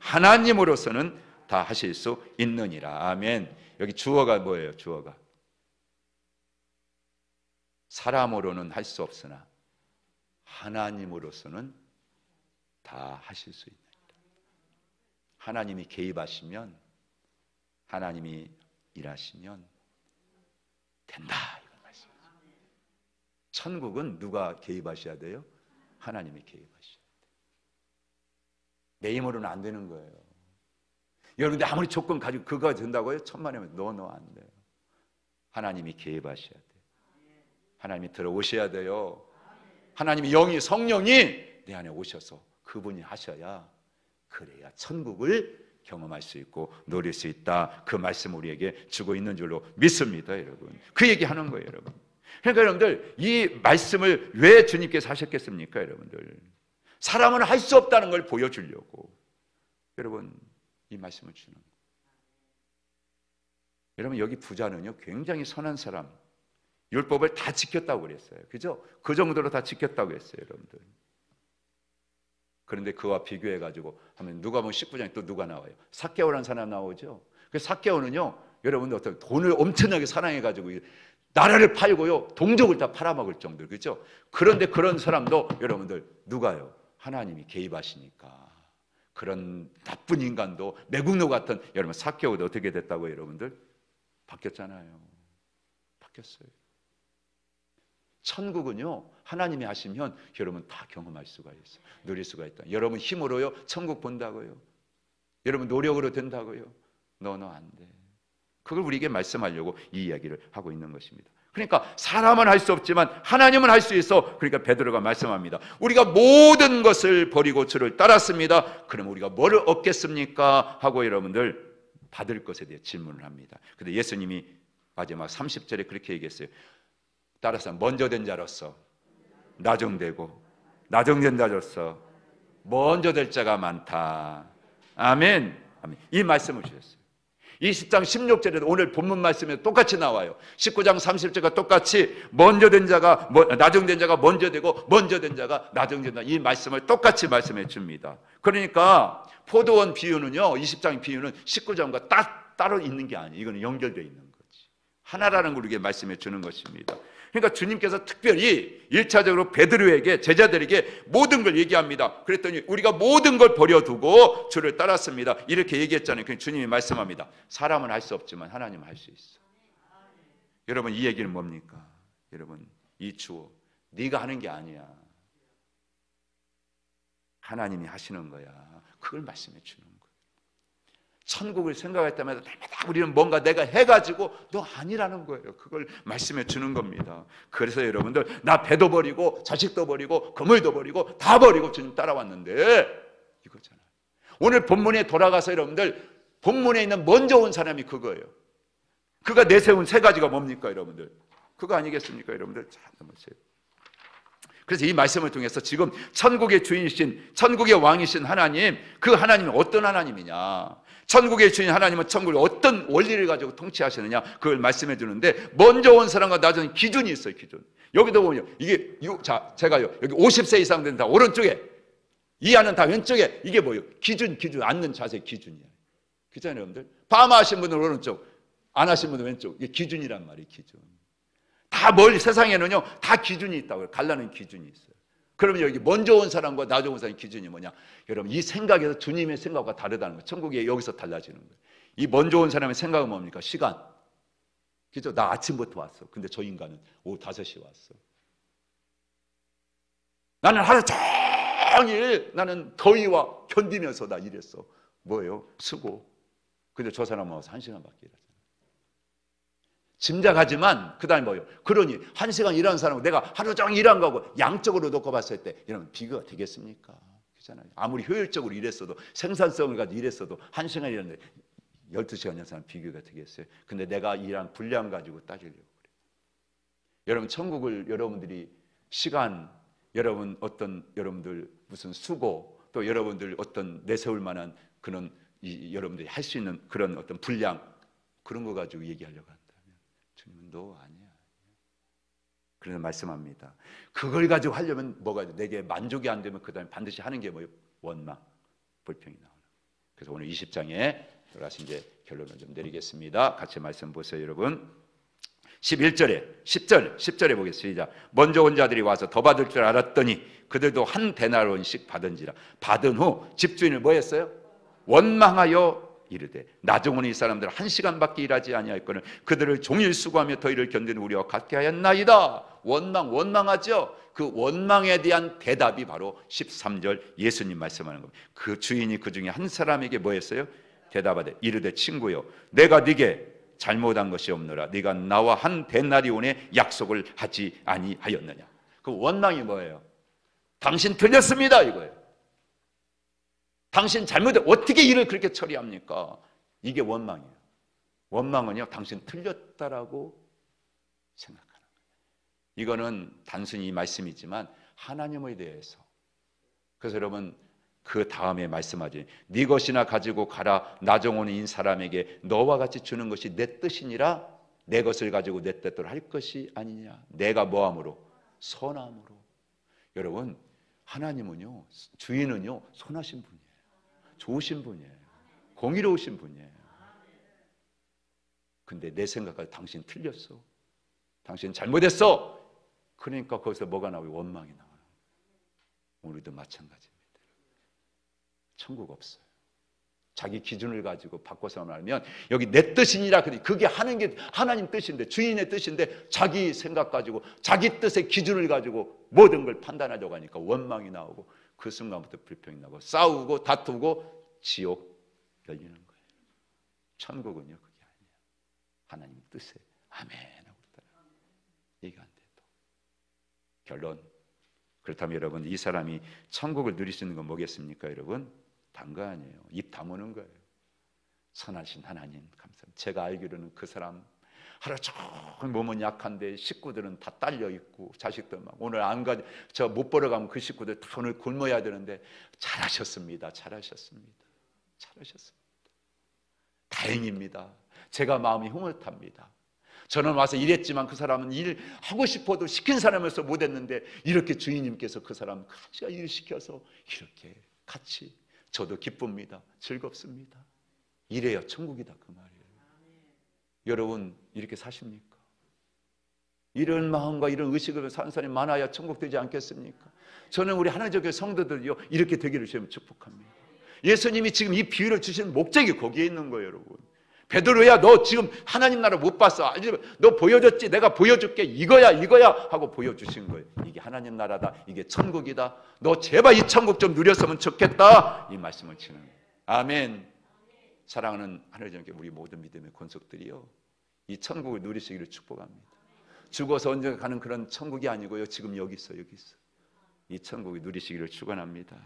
S1: 하나님으로서는 다 하실 수 있느니라. 아멘. 여기 주어가 뭐예요? 주어가 사람으로는 할 수 없으나 하나님으로서는 다 하실 수 있느니라. 하나님이 개입하시면, 하나님이 일하시면 된다, 이런 말씀이죠. 천국은 누가 개입하셔야 돼요? 하나님이 개입하셔야 돼요. 내 힘으로는 안 되는 거예요. 여러분들 아무리 조건 가지고 그거 된다고요? 천만이면 너 안 돼요. 하나님이 개입하셔야 돼요. 하나님이 들어오셔야 돼요. 하나님이 영이, 성령이 내 안에 오셔서 그분이 하셔야, 그래야 천국을 경험할 수 있고 누릴 수 있다. 그 말씀 우리에게 주고 있는 줄로 믿습니다, 여러분. 그 얘기하는 거예요, 여러분. 그러니까 여러분들 이 말씀을 왜 주님께서 하셨겠습니까? 여러분들 사람은 할 수 없다는 걸 보여주려고 여러분 이 말씀을 주는 거예요. 여러분, 여기 부자는요 굉장히 선한 사람, 율법을 다 지켰다고 그랬어요. 그죠? 그 정도로 다 지켰다고 했어요, 여러분들. 그런데 그와 비교해가지고 하면 누가복음 19장에 또 누가 나와요? 삭개오라는 사람 나오죠. 그 삭개오는요, 여러분들 어떤 돈을 엄청나게 사랑해가지고 나라를 팔고요, 동족을 다 팔아먹을 정도로, 그렇죠? 그런데 그런 사람도 여러분들 누가요? 하나님이 개입하시니까 그런 나쁜 인간도 매국노 같은 여러분 삭개오도 어떻게 됐다고요? 여러분들 바뀌었잖아요. 바뀌었어요. 천국은요 하나님이 하시면 여러분 다 경험할 수가 있어요. 누릴 수가 있다. 여러분 힘으로요 천국 본다고요? 여러분 노력으로 된다고요? 너는 안 돼. 그걸 우리에게 말씀하려고 이 이야기를 하고 있는 것입니다. 그러니까 사람은 할 수 없지만 하나님은 할 수 있어. 그러니까 베드로가 말씀합니다. 우리가 모든 것을 버리고 주를 따랐습니다. 그럼 우리가 뭐를 얻겠습니까? 하고 여러분들 받을 것에 대해 질문을 합니다. 근데 예수님이 마지막 30절에 그렇게 얘기했어요. 따라서 먼저 된 자로서 나중되고 나중된 자로서 먼저 될 자가 많다. 아멘. 아멘. 이 말씀을 주셨어요. 20장 16절에도 오늘 본문 말씀에 똑같이 나와요. 19장 30절과 똑같이 먼저 된 자가 나중된 자가 먼저 되고 먼저 된 자가 나중된다. 이 말씀을 똑같이 말씀해 줍니다. 그러니까 포도원 비유는요, 20장 비유는 19장과 따로 있는 게 아니에요. 이거는 연결되어 있는 거지. 하나라는 걸 우리에게 말씀해 주는 것입니다. 그러니까 주님께서 특별히 1차적으로 베드로에게, 제자들에게 모든 걸 얘기합니다. 그랬더니 우리가 모든 걸 버려두고 주를 따랐습니다. 이렇게 얘기했잖아요. 그러니까 주님이 말씀합니다. 사람은 할 수 없지만 하나님은 할 수 있어. 여러분, 이 얘기는 뭡니까? 여러분, 이 주어 네가 하는 게 아니야. 하나님이 하시는 거야. 그걸 말씀해 주는 거예요. 천국을 생각할 때마다 우리는 뭔가 내가 해가지고 너 아니라는 거예요. 그걸 말씀해 주는 겁니다. 그래서 여러분들, 나 배도 버리고 자식도 버리고 건물도 버리고 다 버리고 주님 따라왔는데 이거잖아요. 오늘 본문에 돌아가서 여러분들, 본문에 있는 먼저 온 사람이 그거예요. 그가 내세운 세 가지가 뭡니까 여러분들? 그거 아니겠습니까 여러분들? 자, 넘어세요. 그래서 이 말씀을 통해서 지금 천국의 주인이신, 천국의 왕이신 하나님, 그 하나님은 어떤 하나님이냐, 천국의 주인 하나님은 천국을 어떤 원리를 가지고 통치하시느냐, 그걸 말씀해 주는데, 먼저 온 사람과 나중에 기준이 있어요. 기준. 여기도 보면 이게, 자, 제가요, 여기 50세 이상 된 다 오른쪽에, 이하는 다 왼쪽에, 이게 뭐예요? 기준, 앉는 자세 기준이에요. 그렇잖아요 여러분들. 파마하신 분은 오른쪽, 안 하신 분은 왼쪽. 이게 기준이란 말이에요. 기준. 다 멀리, 세상에는요 다 기준이 있다고요. 갈라는 기준이 있어요. 그러면 여기 먼저 온 사람과 나중 온 사람의 기준이 뭐냐? 여러분, 이 생각에서 주님의 생각과 다르다는 거예요. 천국이 여기서 달라지는 거예요. 이 먼저 온 사람의 생각은 뭡니까? 시간. 그죠? 나 아침부터 왔어. 근데 저 인간은 오후 5시에 왔어. 나는 하루 종일 나는 더위와 견디면서 나 일했어. 뭐예요? 수고. 근데 저 사람은 와서 1시간밖에 일하잖아. 짐작하지만 그 다음에 뭐예요? 그러니 1시간 일하는 사람은 내가 하루 종일 일한 거하고 양적으로 놓고 봤을 때 여러분, 비교가 되겠습니까? 그렇잖아요. 아무리 효율적으로 일했어도, 생산성을 가지고 일했어도 1시간 일하는데 12시간 일하는 사람 비교가 되겠어요? 근데 내가 일한 분량 가지고 따지려고 그래요. 여러분, 천국을 여러분들이 시간, 여러분 어떤, 여러분들 무슨 수고, 또 여러분들 어떤 내세울 만한 그런 여러분들이 할 수 있는 그런 어떤 분량, 그런 거 가지고 얘기하려고 한다면 주님은 너 아니야. 그래서 말씀합니다. 그걸 가지고 하려면 뭐가 돼? 내게 만족이 안 되면 그 다음에 반드시 하는 게 뭐예요? 원망, 불평이 나오는. 그래서 오늘 20장에 들어가서 이제 결론을 좀 내리겠습니다. 같이 말씀 보세요 여러분. 11절에 10절에 보겠습니다. 먼저 온 자들이 와서 더 받을 줄 알았더니 그들도 한 데나리온씩 받은지라. 받은 후 집주인을 뭐 했어요? 원망하여 이르되 나중 오는 이 사람들 1시간밖에 일하지 아니하였거늘 그들을 종일 수고하며 더위를 견디는 우리와 같게 하였나이다. 원망하죠. 그 원망에 대한 대답이 바로 13절 예수님 말씀하는 겁니다. 그 주인이 그 중에 한 사람에게 뭐 했어요? 대답하되 이르되 친구여, 내가 네게 잘못한 것이 없노라. 네가 나와 한 데나리온의 약속을 하지 아니하였느냐. 그 원망이 뭐예요? 당신 틀렸습니다 이거예요. 당신 잘못해, 어떻게 일을 그렇게 처리합니까? 이게 원망이에요. 원망은요, 당신 틀렸다라고 생각하는 거예요. 이거는 단순히 이 말씀이지만 하나님에 대해서. 그래서 여러분, 그 다음에 말씀하지. 네 것이나 가지고 가라. 나중 오는 이 사람에게 너와 같이 주는 것이 내 뜻이니라. 내 것을 가지고 내 뜻대로 할 것이 아니냐. 내가 뭐함으로? 선함으로. 여러분, 하나님은요, 주인은요, 선하신 분이에요. 좋으신 분이에요. 공의로우신 분이에요. 근데 내 생각까지 당신 틀렸어. 당신 잘못했어. 그러니까 거기서 뭐가 나와요? 원망이 나와요. 우리도 마찬가지입니다. 천국 없어요. 자기 기준을 가지고 바꿔서 말하면 여기 내 뜻이니라. 그게 하는 게 하나님 뜻인데, 주인의 뜻인데 자기 생각 가지고 자기 뜻의 기준을 가지고 모든 걸 판단하려고 하니까 원망이 나오고 그 순간부터 불평이 나고 싸우고 다투고 지옥 열리는 거예요. 천국은요 그게 아니에요. 하나님 뜻에 아멘 하고 따라 얘기가 안 돼도. 결론. 그렇다면 여러분, 이 사람이 천국을 누릴 수 있는 건 뭐겠습니까 여러분? 단 거 아니에요. 입 다무는 거예요. 선하신 하나님 감사합니다. 제가 알기로는 그 사람 하루 종일 몸은 약한데 식구들은 다 딸려 있고 자식들 막 오늘 안 가, 저 못 보러 가면 그 식구들 다 오늘 굶어야 되는데 잘하셨습니다. 다행입니다. 제가 마음이 흐뭇합니다. 저는 와서 일했지만 그 사람은 일하고 싶어도 시킨 사람에서 못했는데 이렇게 주인님께서 그 사람 같이 일시켜서 이렇게 같이 저도 기쁩니다. 즐겁습니다. 이래야 천국이다 그 말이에요. 여러분 이렇게 사십니까? 이런 마음과 이런 의식을 사는 사람이 많아야 천국 되지 않겠습니까? 저는 우리 하나님의 교회 성도들이요 이렇게 되기를 주님 축복합니다. 예수님이 지금 이 비유를 주시는 목적이 거기에 있는 거예요, 여러분. 베드로야, 너 지금 하나님 나라 못 봤어. 너 보여줬지? 내가 보여줄게. 이거야 하고 보여주신 거예요. 이게 하나님 나라다. 이게 천국이다. 너 제발 이 천국 좀 누렸으면 좋겠다. 이 말씀을 치는 거예요. 아멘. 사랑하는 하나님 교회 우리 모든 믿음의 권속들이요, 이 천국을 누리시기를 축복합니다. 죽어서 언젠가 가는 그런 천국이 아니고요, 지금 여기 있어. 이 천국을 누리시기를 축원합니다.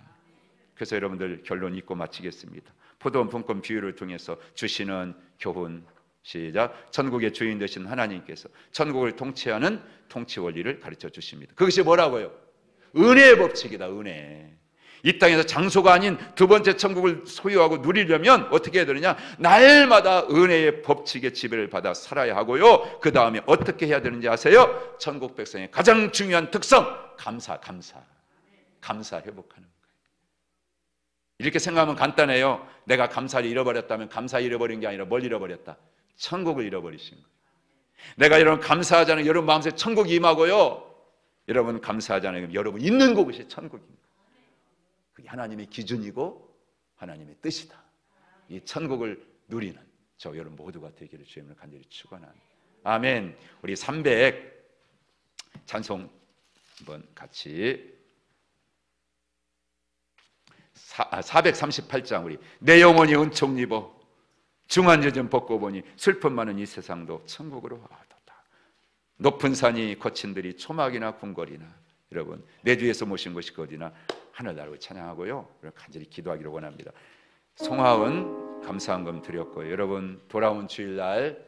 S1: 그래서 여러분들 결론 잊고 마치겠습니다. 포도원 분권 비유를 통해서 주시는 교훈, 시작. 천국의 주인 되신 하나님께서 천국을 통치하는 통치 원리를 가르쳐 주십니다. 그것이 뭐라고요? 은혜의 법칙이다. 은혜. 이 땅에서 장소가 아닌 두 번째 천국을 소유하고 누리려면 어떻게 해야 되느냐? 날마다 은혜의 법칙의 지배를 받아 살아야 하고요, 그 다음에 어떻게 해야 되는지 아세요? 천국 백성의 가장 중요한 특성, 감사 회복하는 거예요. 이렇게 생각하면 간단해요. 내가 감사를 잃어버렸다면 감사 잃어버린 게 아니라 뭘 잃어버렸다? 천국을 잃어버리신 거예요. 내가 여러분 감사하잖아요. 여러분 마음속에 천국이 임하고요, 여러분 감사하잖아요. 여러분 있는 곳이 천국입니다. 그게 하나님의 기준이고 하나님의 뜻이다. 이 천국을 누리는 저 여러분 모두가 되기를 주님을 간절히 축원합니다. 아멘. 우리 300 찬송 한번 같이 438장 우리 내 영혼이 은총 입어 중한죄 벗고 보니 슬픔 많은 이 세상도 천국으로 와도다. 높은 산이 거친 들이 초막이나 궁궐이나 여러분 내 주에서 모신 것이 어디나 하늘나라를 찬양하고요, 간절히 기도하기를 원합니다. 송하은 감사한금 드렸고요. 여러분 돌아온 주일날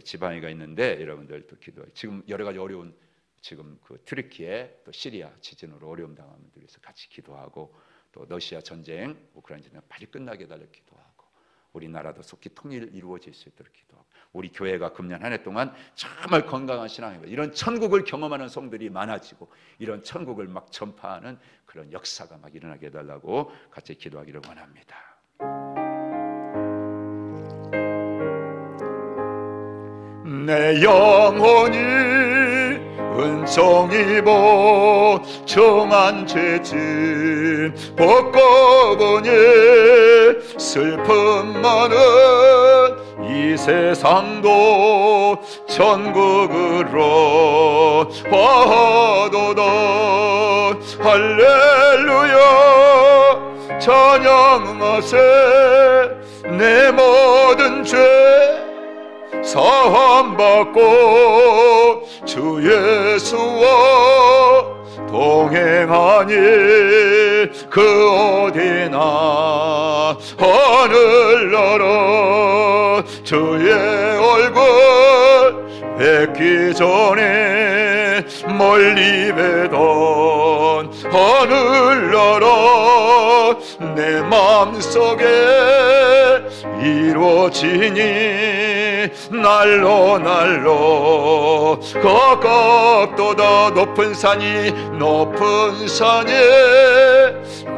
S1: 지방이가 있는데 여러분들 또 기도해요. 지금 여러 가지 어려운 지금 그 트르키에 또 시리아 지진으로 어려움 당하는 분들 위해서 같이 기도하고, 또 러시아 전쟁, 우크라이나 전쟁 빨리 끝나게 해달라 기도하고, 우리나라도 속히 통일 이루어질 수 있도록 기도하고, 우리 교회가 금년 한 해 동안 정말 건강한 신앙입니다. 이런 천국을 경험하는 성들이 많아지고 이런 천국을 막 전파하는 그런 역사가 막 일어나게 해달라고 같이 기도하기를 원합니다.
S2: 내 영혼이 은총 입어 정한 죄짐 벗고 보니 슬픔 많은 이 세상도 천국으로 와도다. 할렐루야 찬양하세. 내 모든 죄 사함받고 주 예수와 동행하니 그 어디나 하늘나라 주의 얼굴 뵙기 전에 멀리 뵈던 하늘나라 내 맘속에 이루어지니 날로 가깝도다. 높은 산이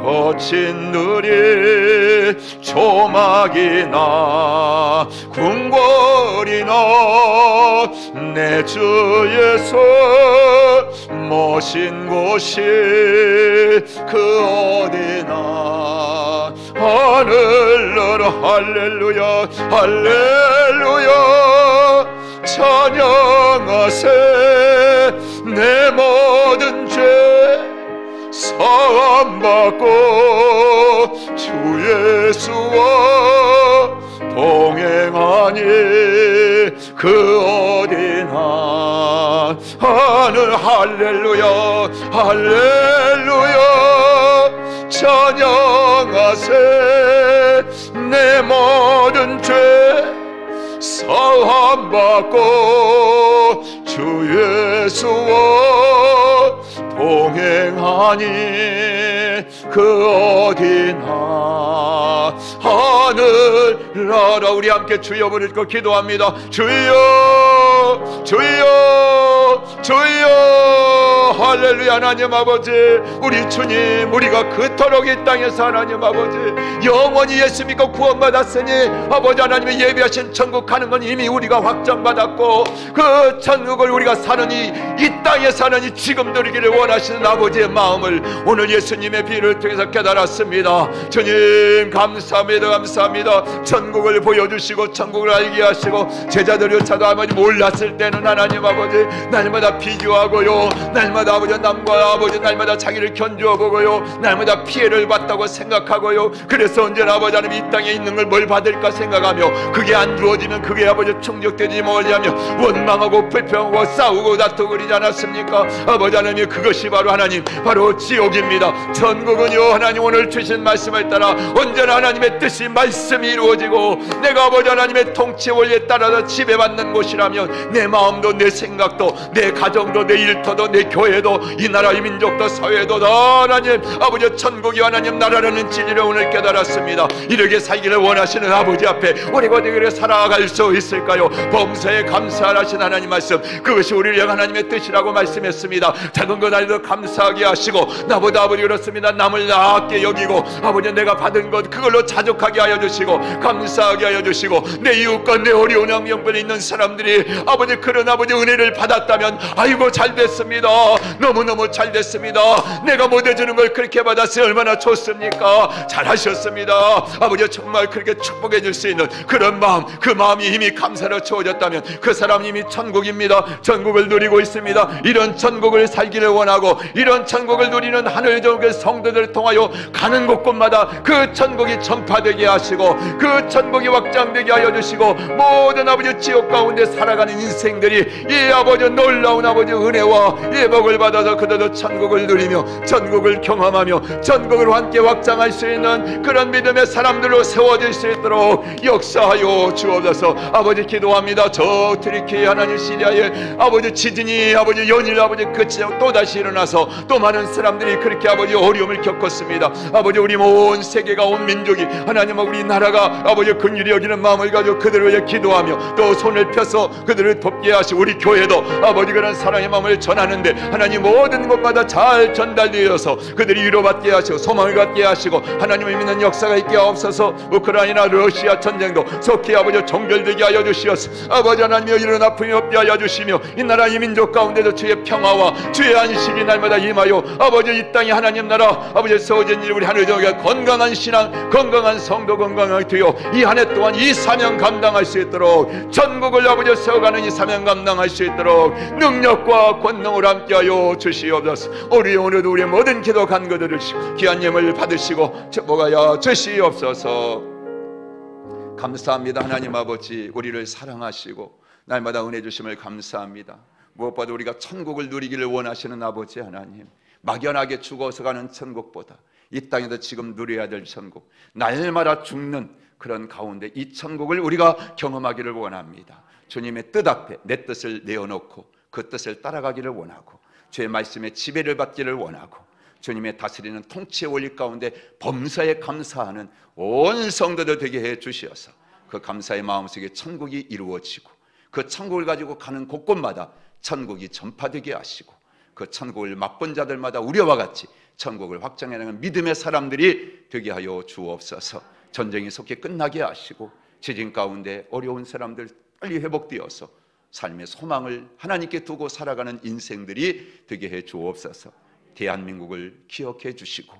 S2: 거친 들이 초막이나 궁궐이나 내 주에서 모신 곳이 그 어디나 하늘나라. 할렐루야 할렐루야 찬양하세. 내 모든 죄 사함받고 주 예수와 동행하니 그 어디나 하늘. 할렐루야 할렐루야 찬양하세. 내 모든 죄 사함받고 주 예수와 동행하니 그 어디나 하늘나라. 우리 함께 주여 부르고 기도합니다. 주여 주여 주여 주여 할렐루야. 하나님 아버지, 우리 주님, 우리가 그토록 이 땅에서 하나님 아버지 영원히 예수 믿고 구원받았으니 아버지 하나님의 예비하신 천국 가는 건 이미 우리가 확정받았고, 그 천국을 우리가 사느니 이 땅에 사느니 지금 누리기를 원하시는 아버지의 마음을 오늘 예수님의 비유를 통해서 깨달았습니다. 주님 감사합니다. 감사합니다. 천국을 보여주시고 천국을 알게 하시고, 제자들조차도 아버지 몰랐을 때는 하나님 아버지 날마다 비교하고요, 날마다 아버지 남과 아버지 날마다 자기를 견주어 보고요, 날마다 피해를 봤다고 생각하고요, 그래서 언제나 아버지 하나님 이 땅에 있는 걸 뭘 받을까 생각하며 그게 안 주어지면 그게 아버지 충족되지 못하며 원망하고 불평하고 싸우고 다투고 그러지 않았습니까? 아버지 하나님, 그것이 바로 하나님 바로 지옥입니다. 천국은요 하나님 오늘 주신 말씀을 따라 언제나 하나님의 뜻이 말씀이 이루어지고 내가 아버지 하나님의 통치 원리에 따라서 지배받는 곳이라면 내 마음도 내 생각도 내 가정도 내 일터도 내 교회도 이 나라 이 민족도 사회도 다 하나님 아버지 천국이 하나님 나라라는 진리를 오늘 깨달았습니다. 이렇게 살기를 원하시는 아버지 앞에 우리가 어떻게 살아갈 수 있을까요? 범사에 감사하신 하나님 말씀, 그것이 우리를 향한 하나님의 뜻이라고 말씀했습니다. 작은 것 아니도 감사하게 하시고, 나보다 아버지 그렇습니다 남을 나았게 여기고 아버지 내가 받은 것 그걸로 자족하게 하여 주시고 감사하게 하여 주시고, 내 이웃과 내 어려운 양면권에 있는 사람들이 아버지 그런 아버지 은혜를 받았다면 아이고 잘 됐습니다. 너무너무 잘 됐습니다. 내가 못 해주는 걸 그렇게 받았으니 얼마나 좋습니까? 잘하셨습니다. 아버지 정말 그렇게 축복해 줄 수 있는 그런 마음, 그 마음이 이미 감사로 채워졌다면 그 사람이 이미 천국입니다. 천국을 누리고 있습니다. 이런 천국을 살기를 원하고 이런 천국을 누리는 하늘적인 성도들을 통하여 가는 곳곳마다 그 천국이 전파되게 하시고 그 천국이 확장되게 하여 주시고, 모든 아버지 지옥 가운데 살아가는 인생들이 이 아버지 놀라운 아버지 은혜와 예복을 받아서 그들도 천국을 누리며 천국을 경험하며 천국을 함께 확장할 수 있는 그런 믿음의 사람들로 세워질 수 있도록 역사하여 주옵소서. 아버지 기도합니다. 저 트리키 하나님 시리아에 아버지 지진이 아버지 연일 아버지 끝이 또다시 일어나서 또 많은 사람들이 그렇게 아버지 어려움을 겪었습니다. 아버지 우리 온 세계가 온 민족이 하나님 우리 나라가 아버지 긍휼히 여기는 마음을 가지고 그들을 위해 기도하며 또 손을 펴서 그들을 돕게 하시고, 우리 교회도 아버지 그런 사랑의 마음을 전하는데 하나님 모든 곳마다 잘 전달되어서 그들이 위로받게 하시고 소망을 갖게 하시고 하나님을 믿는 역사가 있게 하옵소서. 우크라이나 러시아 전쟁도 속히 아버지 종결되게 하여 주시옵소서. 아버지 하나님여 이런 아픔이 없게 하여 주시며 이 나라 이 민족 가운데도 주의 평화와 주의 안식이 날마다 임하여 아버지 이 땅에 하나님 나라 아버지 세워진 일 우리 하늘정에 건강한 신앙 건강한 성도 건강하게 되어 이 한 해 동안 이 사명 감당할 수 있도록, 천국을 아버지 세워가는 이 사명 감당할 수 있도록 능력과 권능을 함께하여 주시옵소서. 우리 오늘도 우리의 모든 기도 간구들을 귀한 예물 받으시고 축복하여 주시옵소서. 감사합니다. 하나님 아버지 우리를 사랑하시고 날마다 은혜 주심을 감사합니다. 무엇보다 우리가 천국을 누리기를 원하시는 아버지 하나님, 막연하게 죽어서 가는 천국보다 이 땅에서 지금 누려야 될 천국, 날마다 죽는 그런 가운데 이 천국을 우리가 경험하기를 원합니다. 주님의 뜻 앞에 내 뜻을 내어놓고 그 뜻을 따라가기를 원하고 주의 말씀에 지배를 받기를 원하고 주님의 다스리는 통치의 원리 가운데 범사에 감사하는 온 성도들 되게 해 주시어서 그 감사의 마음속에 천국이 이루어지고 그 천국을 가지고 가는 곳곳마다 천국이 전파되게 하시고 그 천국을 맛본 자들마다 우리와 같이 천국을 확장해나가는 믿음의 사람들이 되게 하여 주옵소서. 전쟁이 속히 끝나게 하시고 지진 가운데 어려운 사람들 빨리 회복되어서 삶의 소망을 하나님께 두고 살아가는 인생들이 되게 해 주옵소서. 대한민국을 기억해 주시고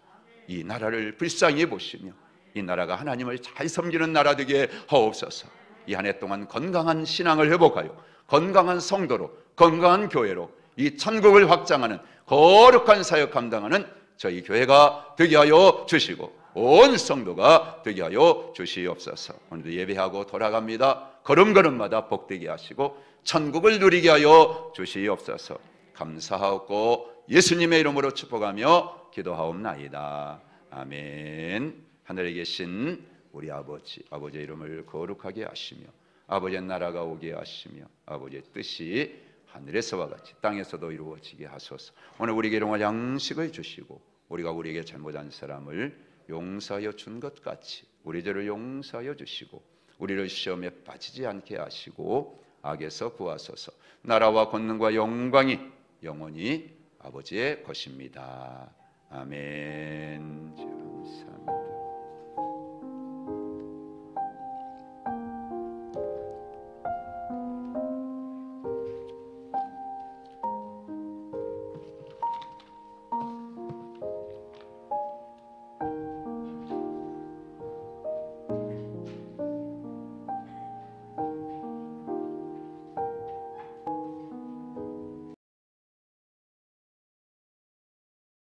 S2: 이 나라를 불쌍히 보시며 이 나라가 하나님을 잘 섬기는 나라 되게 하옵소서. 이 한 해 동안 건강한 신앙을 회복하여 건강한 성도로 건강한 교회로 이 천국을 확장하는 거룩한 사역 감당하는 저희 교회가 되게 하여 주시고 온 성도가 되게 하여 주시옵소서. 오늘도 예배하고 돌아갑니다. 걸음걸음마다 복되게 하시고 천국을 누리게 하여 주시옵소서. 감사하고 예수님의 이름으로 축복하며 기도하옵나이다. 아멘. 하늘에 계신 우리 아버지의 이름을 거룩하게 하시며 아버지의 나라가 오게 하시며 아버지의 뜻이 하늘에서와 같이 땅에서도 이루어지게 하소서. 오늘 우리에게 일용할 양식을 주시고 우리가 우리에게 잘못한 사람을 용서하여 준 것 같이 우리 죄를 용서하여 주시고 우리를 시험에 빠지지 않게 하시고
S1: 악에서 구하소서. 나라와 권능과 영광이 영원히 아버지의 것입니다. 아멘.